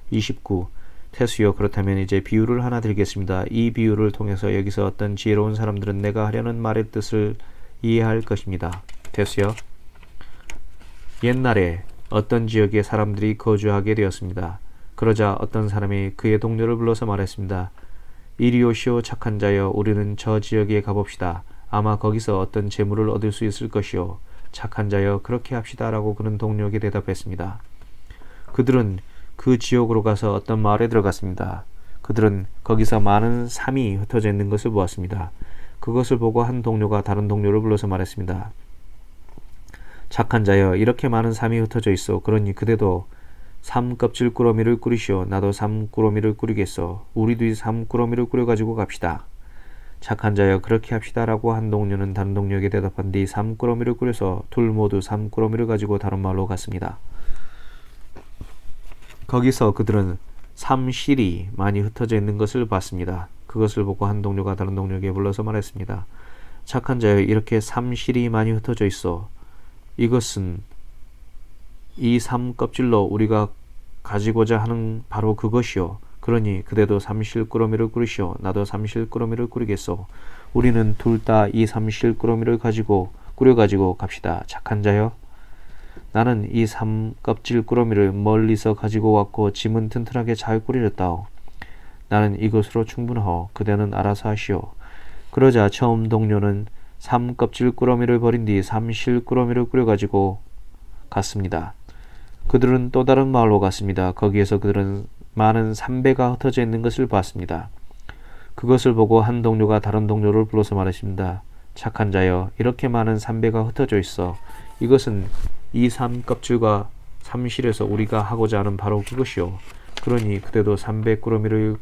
29. 태수여, 그렇다면 이제 비유를 하나 드리겠습니다. 이 비유를 통해서 여기서 어떤 지혜로운 사람들은 내가 하려는 말의 뜻을 이해할 것입니다. 태수여, 옛날에 어떤 지역에 사람들이 거주하게 되었습니다. 그러자 어떤 사람이 그의 동료를 불러서 말했습니다. 이리 오시오 착한 자여, 우리는 저 지역에 가봅시다. 아마 거기서 어떤 재물을 얻을 수 있을 것이오. 착한 자여, 그렇게 합시다 라고 그는 동료에게 대답했습니다. 그들은 그 지역으로 가서 어떤 마을에 들어갔습니다. 그들은 거기서 많은 삼이 흩어져 있는 것을 보았습니다. 그것을 보고 한 동료가 다른 동료를 불러서 말했습니다. 착한 자여, 이렇게 많은 삼이 흩어져 있어. 그러니 그대도 삼 껍질 꾸러미를 꾸리시오. 나도 삼 꾸러미를 꾸리겠소. 우리도 이 삼 꾸러미를 꾸려가지고 갑시다. 착한 자여, 그렇게 합시다 라고 한 동료는 다른 동료에게 대답한 뒤 삼 꾸러미를 꾸려서 둘 모두 삼 꾸러미를 가지고 다른 마을로 갔습니다. 거기서 그들은 삼실이 많이 흩어져 있는 것을 봤습니다. 그것을 보고 한 동료가 다른 동료에게 불러서 말했습니다. 착한 자여, 이렇게 삼실이 많이 흩어져 있어. 이것은 이 삼 껍질로 우리가 가지고자 하는 바로 그것이요. 그러니 그대도 삼실 꾸러미를 꾸리시오. 나도 삼실 꾸러미를 꾸리겠소. 우리는 둘 다 이 삼실 꾸러미를 꾸려가지고 갑시다. 착한 자여, 나는 이 삼 껍질 꾸러미를 멀리서 가지고 왔고 짐은 튼튼하게 잘 꾸려졌다오. 나는 이것으로 충분하오. 그대는 알아서 하시오. 그러자 처음 동료는 삼 껍질 꾸러미를 버린 뒤 삼실 꾸러미를 꾸려가지고 갔습니다. 그들은 또 다른 마을로 갔습니다. 거기에서 그들은 많은 삼배가 흩어져 있는 것을 봤습니다. 그것을 보고 한 동료가 다른 동료를 불러서 말했습니다. 착한 자여, 이렇게 많은 삼배가 흩어져 있어. 이것은 이 삼 껍질과 삼실에서 우리가 하고자 하는 바로 그것이요. 그러니 그대도 삼배 꾸러미를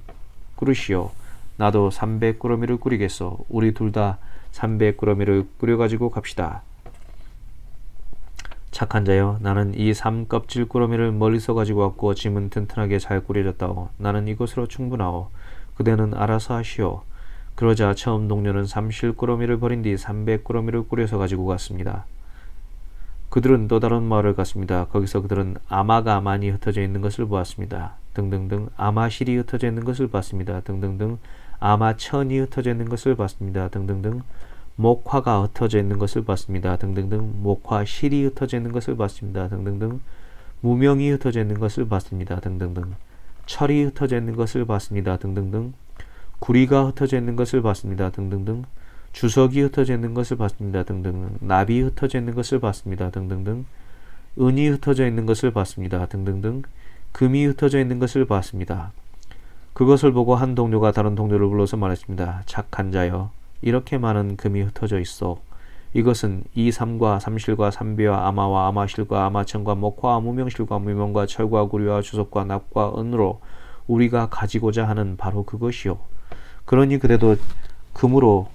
꾸리시오. 나도 삼배 꾸러미를 꾸리겠소. 우리 둘 다 삼배 꾸러미를 꾸려가지고 갑시다. 착한 자여, 나는 이 삼 껍질 꾸러미를 멀리서 가지고 왔고 짐은 튼튼하게 잘 꾸려졌다오. 나는 이것으로 충분하오. 그대는 알아서 하시오. 그러자 처음 동료는 삼실 꾸러미를 버린 뒤 삼배 꾸러미를 꾸려서 가지고 갔습니다. 그들은 또 다른 마을을 갔습니다. 거기서 그들은 아마가 많이 흩어져 있는 것을 보았습니다. 등등등 아마실이 흩어져 있는 것을 봤습니다. 등등등 아마천이 흩어져 있는 것을 봤습니다. 등등등 목화가 흩어져 있는 것을 봤습니다. 등등등 목화실이 흩어져 있는 것을 봤습니다. 등등등 무명이 흩어져 있는 것을 봤습니다. 등등등 철이 흩어져 있는 것을 봤습니다. 등등등 구리가 흩어져 있는 것을 봤습니다. 등등등 주석이 흩어져 있는 것을 봤습니다. 등등등 납이 흩어져 있는 것을 봤습니다. 등등등 은이 흩어져 있는 것을 봤습니다. 등등등 금이 흩어져 있는 것을 봤습니다. 그것을 보고 한 동료가 다른 동료를 불러서 말했습니다. 착한 자여, 이렇게 많은 금이 흩어져 있어. 이것은 이삼과 삼실과 삼비와 아마와 아마실과 아마천과 목화와 무명실과 무명과 철과 구리와 주석과 납과 은으로 우리가 가지고자 하는 바로 그것이요. 그러니 그대도 금으로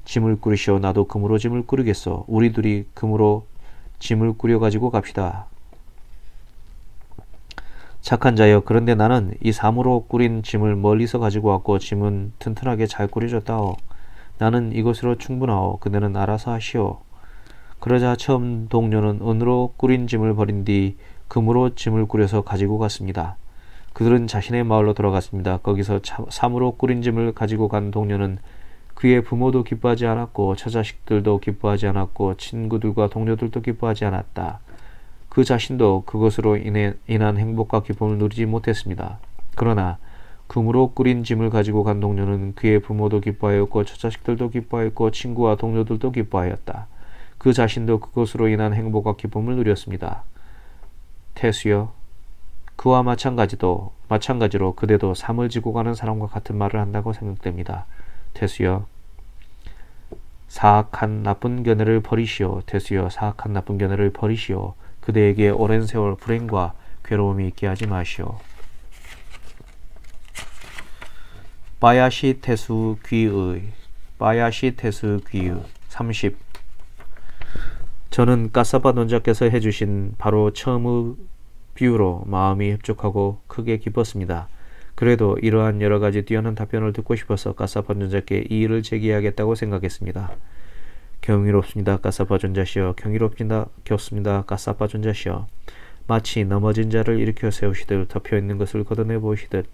짐을 꾸리시오. 나도 금으로 짐을 꾸리겠소. 우리 둘이 금으로 짐을 꾸려 가지고 갑시다. 착한 자여, 그런데 나는 이 삼으로 꾸린 짐을 멀리서 가지고 왔고 짐은 튼튼하게 잘 꾸려졌다오. 나는 이것으로 충분하오. 그대는 알아서 하시오. 그러자 처음 동료는 은으로 꾸린 짐을 버린 뒤 금으로 짐을 꾸려서 가지고 갔습니다. 그들은 자신의 마을로 돌아갔습니다. 거기서 삼으로 꾸린 짐을 가지고 간 동료는 그의 부모도 기뻐하지 않았고 처자식들도 기뻐하지 않았고 친구들과 동료들도 기뻐하지 않았다. 그 자신도 그것으로 인한 행복과 기쁨을 누리지 못했습니다. 그러나 금으로 꾸린 짐을 가지고 간 동료는 그의 부모도 기뻐하였고 처자식들도 기뻐하였고 친구와 동료들도 기뻐하였다. 그 자신도 그것으로 인한 행복과 기쁨을 누렸습니다. 태수여, 그와 마찬가지로 그대도 삶을 지고 가는 사람과 같은 말을 한다고 생각됩니다. 태수여, 사악한 나쁜 견해를 버리시오. 태수여, 사악한 나쁜 견해를 버리시오. 그대에게 오랜 세월 불행과 괴로움이 있게 하지 마시오. 바야시 태수 귀의 30. 저는 까사바 논자께서 해주신 바로 처음의 비유로 마음이 흡족하고 크게 기뻤습니다. 그래도 이러한 여러가지 뛰어난 답변을 듣고 싶어서 까사바 논자께 이 일을 제기하겠다고 생각했습니다. 경이롭습니다. 까사바 존자시여. 경이롭습니다. 까사바 존자시여. 마치 넘어진 자를 일으켜 세우시듯 덮여있는 것을 걷어내 보이시듯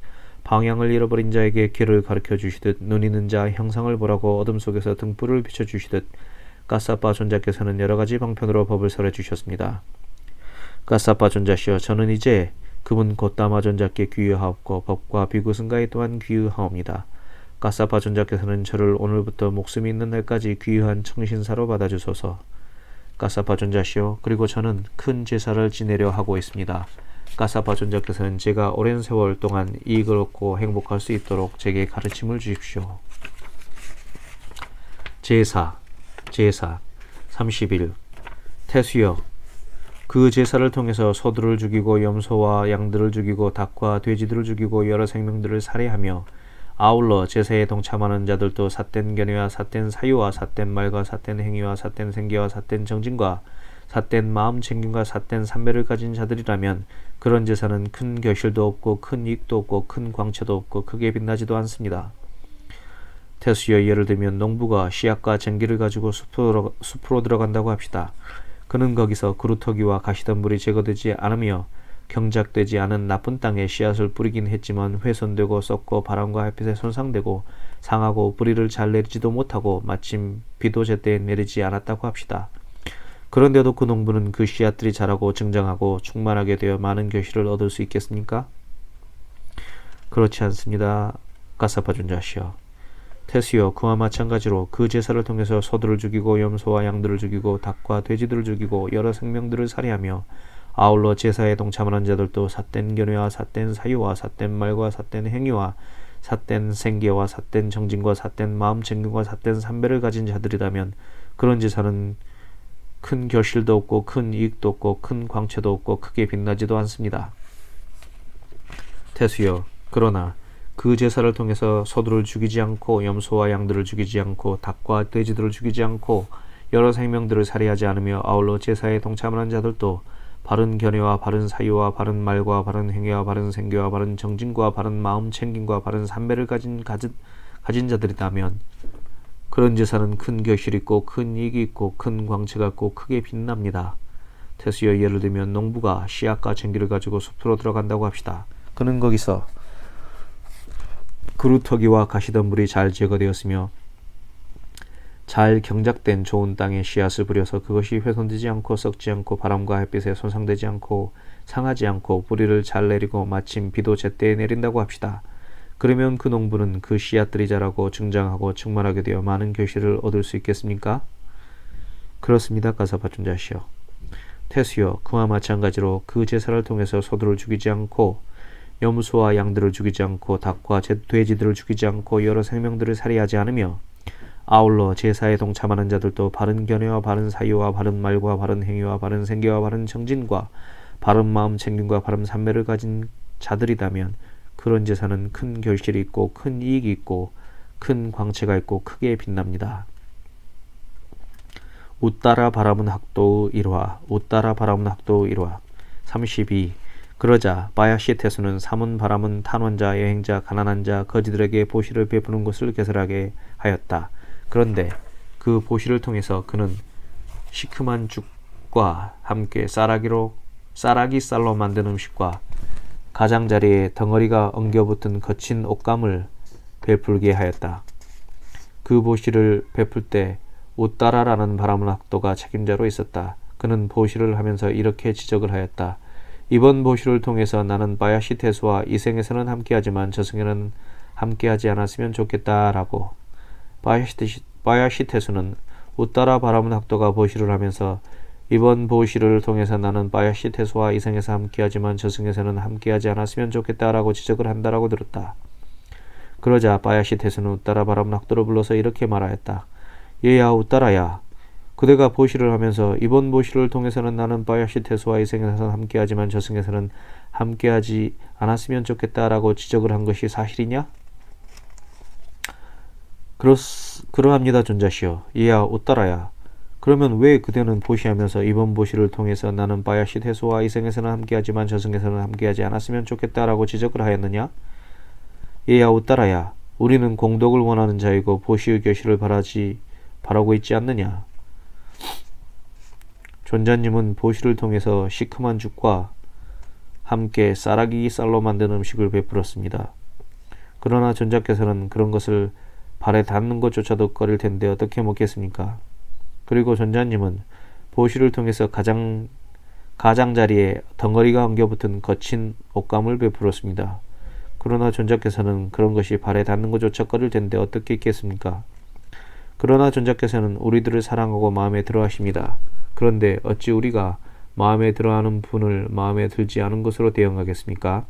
방향을 잃어버린 자에게 길을 가르쳐 주시듯 눈 있는 자 형상을 보라고 어둠 속에서 등불을 비춰주시듯 까사바 존자께서는 여러가지 방편으로 법을 설해 주셨습니다. 까사바 존자시여, 저는 이제 그분 곧다마 존자께 귀의하옵고 법과 비구승가에 또한 귀의하옵니다. 까사바 존자께서는 저를 오늘부터 목숨이 있는 날까지 귀의한 청신사로 받아주소서. 까사바 존자시여, 그리고 저는 큰 제사를 지내려 하고 있습니다. 까사바 존자께서는 제가 오랜 세월 동안 이익을 얻고 행복할 수 있도록 제게 가르침을 주십시오. 제사 31. 태수여, 그 제사를 통해서 소들을 죽이고 염소와 양들을 죽이고 닭과 돼지들을 죽이고 여러 생명들을 살해하며 아울러 제사에 동참하는 자들도 삿된 견해와 삿된 사유와 삿된 말과 삿된 행위와 삿된 생계와 삿된 정진과 삿된 마음 챙김과 삿된 삼배를 가진 자들이라면 그런 제사는 큰 결실도 없고 큰 이익도 없고 큰 광채도 없고 크게 빛나지도 않습니다. 태수여, 예를 들면 농부가 씨앗과 쟁기를 가지고 숲으로 들어간다고 합시다. 그는 거기서 그루터기와 가시덤불이 제거되지 않으며 경작되지 않은 나쁜 땅에 씨앗을 뿌리긴 했지만 훼손되고 썩고 바람과 햇빛에 손상되고 상하고 뿌리를 잘 내리지도 못하고 마침 비도 제때에 내리지 않았다고 합시다. 그런데도 그 농부는 그 씨앗들이 자라고 증장하고 충만하게 되어 많은 결실을 얻을 수 있겠습니까? 그렇지 않습니다. 까사바 존자시여. 태수여, 그와 마찬가지로 그 제사를 통해서 소들을 죽이고 염소와 양들을 죽이고 닭과 돼지들을 죽이고 여러 생명들을 살해하며 아울러 제사에 동참하는 자들도 삿된 견해와 삿된 사유와 삿된 말과 삿된 행위와 삿된 생계와 삿된 정진과 삿된 마음 챙김과 삿된 삼배를 가진 자들이라면 그런 제사는 큰 결실도 없고 큰 이익도 없고 큰 광채도 없고 크게 빛나지도 않습니다. 태수여, 그러나 그 제사를 통해서 소들을 죽이지 않고 염소와 양들을 죽이지 않고 닭과 돼지들을 죽이지 않고 여러 생명들을 살해하지 않으며 아울러 제사에 동참하는 자들도 바른 견해와 바른 사유와 바른 말과 바른 행위와 바른 생계와 바른 정진과 바른 마음 챙김과 바른 삼배를 가진 자들이라면 그런 제사는 큰 결실이 있고 큰 이익이 있고 큰 광채가 있고 크게 빛납니다. 태수여, 예를 들면 농부가 씨앗과 쟁기를 가지고 숲으로 들어간다고 합시다. 그는 거기서 그루터기와 가시덤불이 잘 제거되었으며 잘 경작된 좋은 땅에 씨앗을 뿌려서 그것이 훼손되지 않고 썩지 않고 바람과 햇빛에 손상되지 않고 상하지 않고 뿌리를 잘 내리고 마침 비도 제때에 내린다고 합시다. 그러면 그 농부는 그 씨앗들이 자라고 증장하고 충만하게 되어 많은 결실을 얻을 수 있겠습니까? 그렇습니다. 가사파 존자시여. 태수여, 그와 마찬가지로 그 제사를 통해서 소들을 죽이지 않고 염소와 양들을 죽이지 않고 닭과 돼지들을 죽이지 않고 여러 생명들을 살해하지 않으며 아울러 제사에 동참하는 자들도 바른 견해와 바른 사유와 바른 말과 바른 행위와 바른 생계와 바른 정진과 바른 마음 챙김과 바른 삼매를 가진 자들이라면 그런 제사는 큰 결실이 있고 큰 이익이 있고 큰 광채가 있고 크게 빛납니다. 웃따라 바람은 학도의 일화. 웃따라 바람은 학도의 일화. 32. 그러자 바야시 태수는 삼은 바람은 탄원자, 여행자, 가난한 자, 거지들에게 보시를 베푸는 것을 개설하게 하였다. 그런데 그 보시를 통해서 그는 시큼한 죽과 함께 쌀아기 쌀로 만든 음식과 가장자리에 덩어리가 엉겨붙은 거친 옷감을 베풀게 하였다. 그 보시를 베풀 때 웃따라라는 바람은 학도가 책임자로 있었다. 그는 보시를 하면서 이렇게 지적을 하였다. 이번 보시를 통해서 나는 바야시 태수와 이 생에서는 함께하지만 저 생에는 함께하지 않았으면 좋겠다라고. 바야시 태수는 웃따라 바람은 학도가 보시를 하면서 이번 보시를 통해서 나는 바야시 태수와 이 생에서 함께하지만 저 생에서는 함께하지 않았으면 좋겠다라고 지적을 한다라고 들었다. 그러자 바야시 태수는 웃따라 바람은 학도를 불러서 이렇게 말하였다. 얘야 웃따라야, 그대가 보시를 하면서 이번 보시를 통해서는 나는 바야시 태수와 이 생에서는 함께하지만 저 생에서는 함께하지 않았으면 좋겠다라고 지적을 한 것이 사실이냐? 그러합니다 존자시여. 얘야 웃따라야, 그러면 왜 그대는 보시하면서 이번 보시를 통해서 나는 바야시 태수와 이 생에서는 함께하지만 저 생에서는 함께하지 않았으면 좋겠다라고 지적을 하였느냐? 얘야 웃따라야, 우리는 공덕을 원하는 자이고 보시의 결실을 바라고 있지 않느냐? 존자님은 보시를 통해서 시큼한 죽과 함께 쌀아기 쌀로 만든 음식을 베풀었습니다. 그러나 존자께서는 그런 것을 발에 닿는 것조차도 꺼릴 텐데 어떻게 먹겠습니까? 그리고 존자님은 보시를 통해서 가장자리에 덩어리가 엉겨붙은 거친 옷감을 베풀었습니다. 그러나 존자께서는 그런 것이 발에 닿는 것조차 꺼릴 텐데 어떻게 있겠습니까? 그러나 존자께서는 우리들을 사랑하고 마음에 들어하십니다. 그런데 어찌 우리가 마음에 들어하는 분을 마음에 들지 않은 것으로 대응하겠습니까?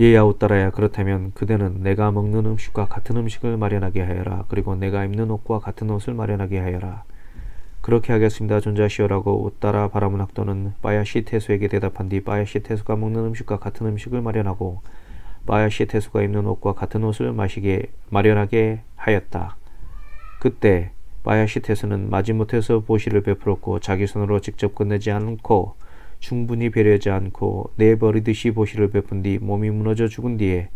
얘야 웃따라야, 그렇다면 그대는 내가 먹는 음식과 같은 음식을 마련하게 하여라. 그리고 내가 입는 옷과 같은 옷을 마련하게 하여라. 그렇게 하겠습니다 존자시여라고 웃따라 바람은 학도는 바야시 태수에게 대답한 뒤 바야시 태수가 먹는 음식과 같은 음식을 마련하고 바야시 태수가 입는 옷과 같은 옷을 마련하게 하였다. 그때 바야시 태수는 마지못해서 보시를 베풀었고 자기 손으로 직접 끝내지 않고 충분히 배려하지 않고 내버리듯이 보시를 베푼 뒤 몸이 무너져 죽은 뒤에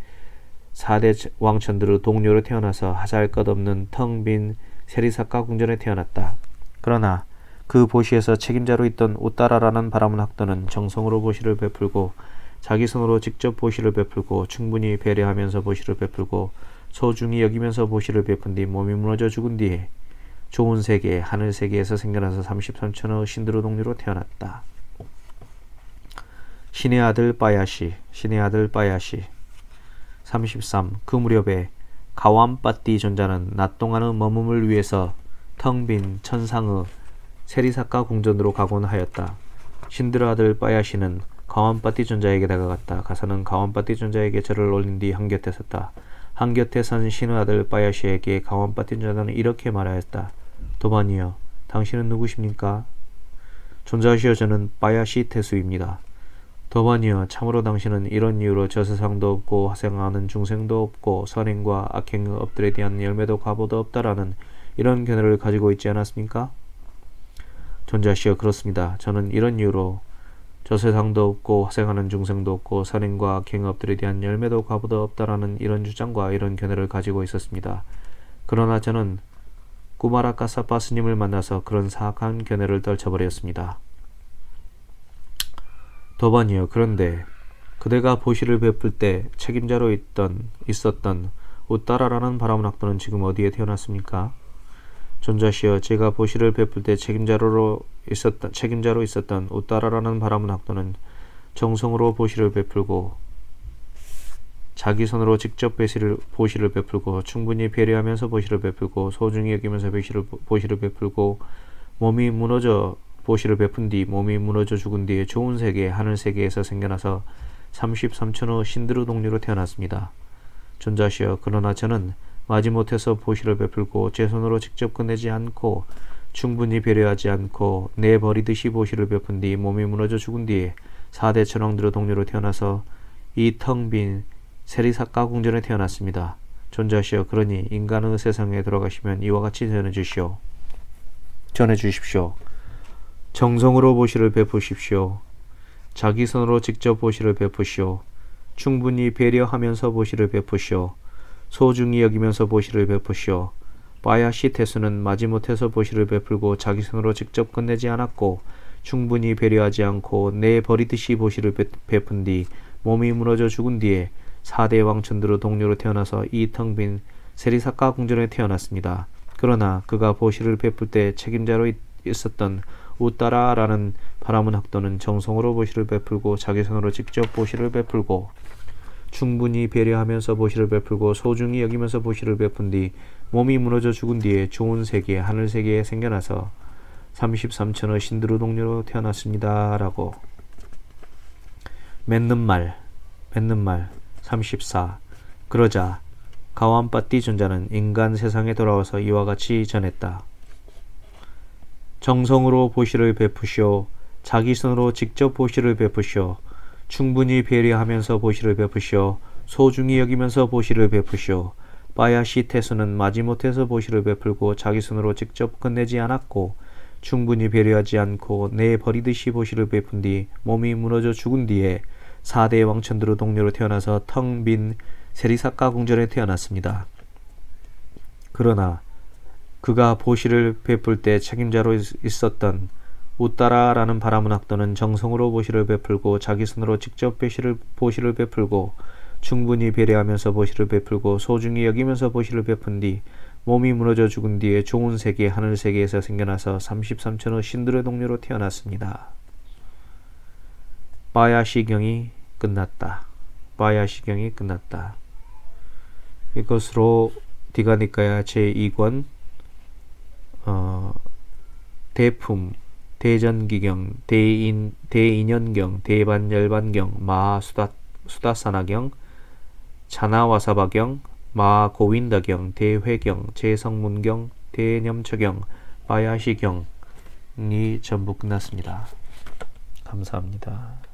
4대 왕천들의 동료로 태어나서 하잘 것 없는 텅 빈 세리사카 궁전에 태어났다. 그러나 그 보시에서 책임자로 있던 웃따라라는 바람은 학도는 정성으로 보시를 베풀고 자기 손으로 직접 보시를 베풀고 충분히 배려하면서 보시를 베풀고 소중히 여기면서 보시를 베푼 뒤 몸이 무너져 죽은 뒤에 좋은 세계, 하늘 세계에서 생겨나서 33천의 신들의 동료로 태어났다. 신의 아들 바야시. 33. 그 무렵에 가완빠띠 존자는 낮 동안의 머금을 위해서 텅 빈 천상의 세리사카 궁전으로 가곤 하였다. 신들의 아들 바야시는 가완빠띠 존자에게 다가갔다. 가서는 가완빠띠 존자에게 절을 올린 뒤 한곁에 섰다. 한곁에 선 신의 아들 바야시에게 가완빠띠 존자는 이렇게 말하였다. 도반이여, 당신은 누구십니까? 존자시여, 저는 바야시 태수입니다. 도반이여, 참으로 당신은 이런 이유로 저 세상도 없고 화생하는 중생도 없고 선행과 악행의 업들에 대한 열매도 과보도 없다라는 이런 견해를 가지고 있지 않았습니까? 존자시여, 그렇습니다. 저는 이런 이유로 저 세상도 없고 화생하는 중생도 없고 선행과 악행의 업들에 대한 열매도 과보도 없다라는 이런 주장과 이런 견해를 가지고 있었습니다. 그러나 저는 꾸마라 까사파 스님을 만나서 그런 사악한 견해를 떨쳐버렸습니다. 도반이여, 그런데 그대가 보시를 베풀 때 책임자로 있었던 우따라라는 바라문 학도는 지금 어디에 태어났습니까? 존자시여, 제가 보시를 베풀 때 책임자로 있었던 우따라라는 바라문 학도는 정성으로 보시를 베풀고 자기 손으로 직접 보시를 베풀고 충분히 배려하면서 보시를 베풀고 소중히 여기면서 보시를 베풀고 몸이 무너져 보시를 베푼 뒤 몸이 무너져 죽은 뒤에 좋은 세계 하늘 세계에서 생겨나서 33천호 신드루 동류로 태어났습니다. 존자시여, 그러나 저는 마지못해서 보시를 베풀고 제 손으로 직접 끝내지 않고 충분히 배려하지 않고 내버리듯이 보시를 베푼 뒤 몸이 무너져 죽은 뒤에 4대 천왕들의 동료로 태어나서 이 텅 빈 세리사카 궁전에 태어났습니다. 존자시여, 그러니 인간의 세상에 들어가시면 이와 같이 전해주십시오. 정성으로 보시를 베푸십시오. 자기 손으로 직접 보시를 베푸시오. 충분히 배려하면서 보시를 베푸시오. 소중히 여기면서 보시를 베푸시오. 바야시 태수는 마지못해서 보시를 베풀고 자기 손으로 직접 끝내지 않았고 충분히 배려하지 않고 내버리듯이 보시를 베푼 뒤 몸이 무너져 죽은 뒤에 4대 왕천들의 동료로 태어나서 이 텅 빈 세리사카 궁전에 태어났습니다. 그러나 그가 보시를 베풀 때 책임자로 있었던 우따라라는 바라문 학도는 정성으로 보시를 베풀고 자기 손으로 직접 보시를 베풀고 충분히 배려하면서 보시를 베풀고 소중히 여기면서 보시를 베푼 뒤 몸이 무너져 죽은 뒤에 좋은 세계 하늘 세계에 생겨나서 33천의 신드루 동료로 태어났습니다. 라고. 맺는 말 34. 그러자 가완빠띠 존자는 인간 세상에 돌아와서 이와 같이 전했다. 정성으로 보시를 베푸시오. 자기 손으로 직접 보시를 베푸시오. 충분히 배려하면서 보시를 베푸시오. 소중히 여기면서 보시를 베푸시오. 바야시 태수는 마지못해서 보시를 베풀고 자기 손으로 직접 끝내지 않았고 충분히 배려하지 않고 내버리듯이 보시를 베푼 뒤 몸이 무너져 죽은 뒤에 4대 왕천들의 동료로 태어나서 텅 빈 세리사카 궁전에 태어났습니다. 그러나 그가 보시를 베풀 때 책임자로 있었던 우따라라는 바라문 학도는 정성으로 보시를 베풀고 자기 손으로 직접 보시를 베풀고 충분히 배려하면서 보시를 베풀고 소중히 여기면서 보시를 베푼 뒤 몸이 무너져 죽은 뒤에 좋은 세계 하늘 세계에서 생겨나서 33천의 신들의 동료로 태어났습니다. 바야시경이 끝났다. 바야시경이 끝났다. 이것으로 디가니까야 제2권 대품, 대전기경, 대인연경, 대반열반경, 마수다사나경, 자나와사바경, 마고윈다경, 대회경, 제성문경, 대념처경, 바야시경이 전부 끝났습니다. 감사합니다.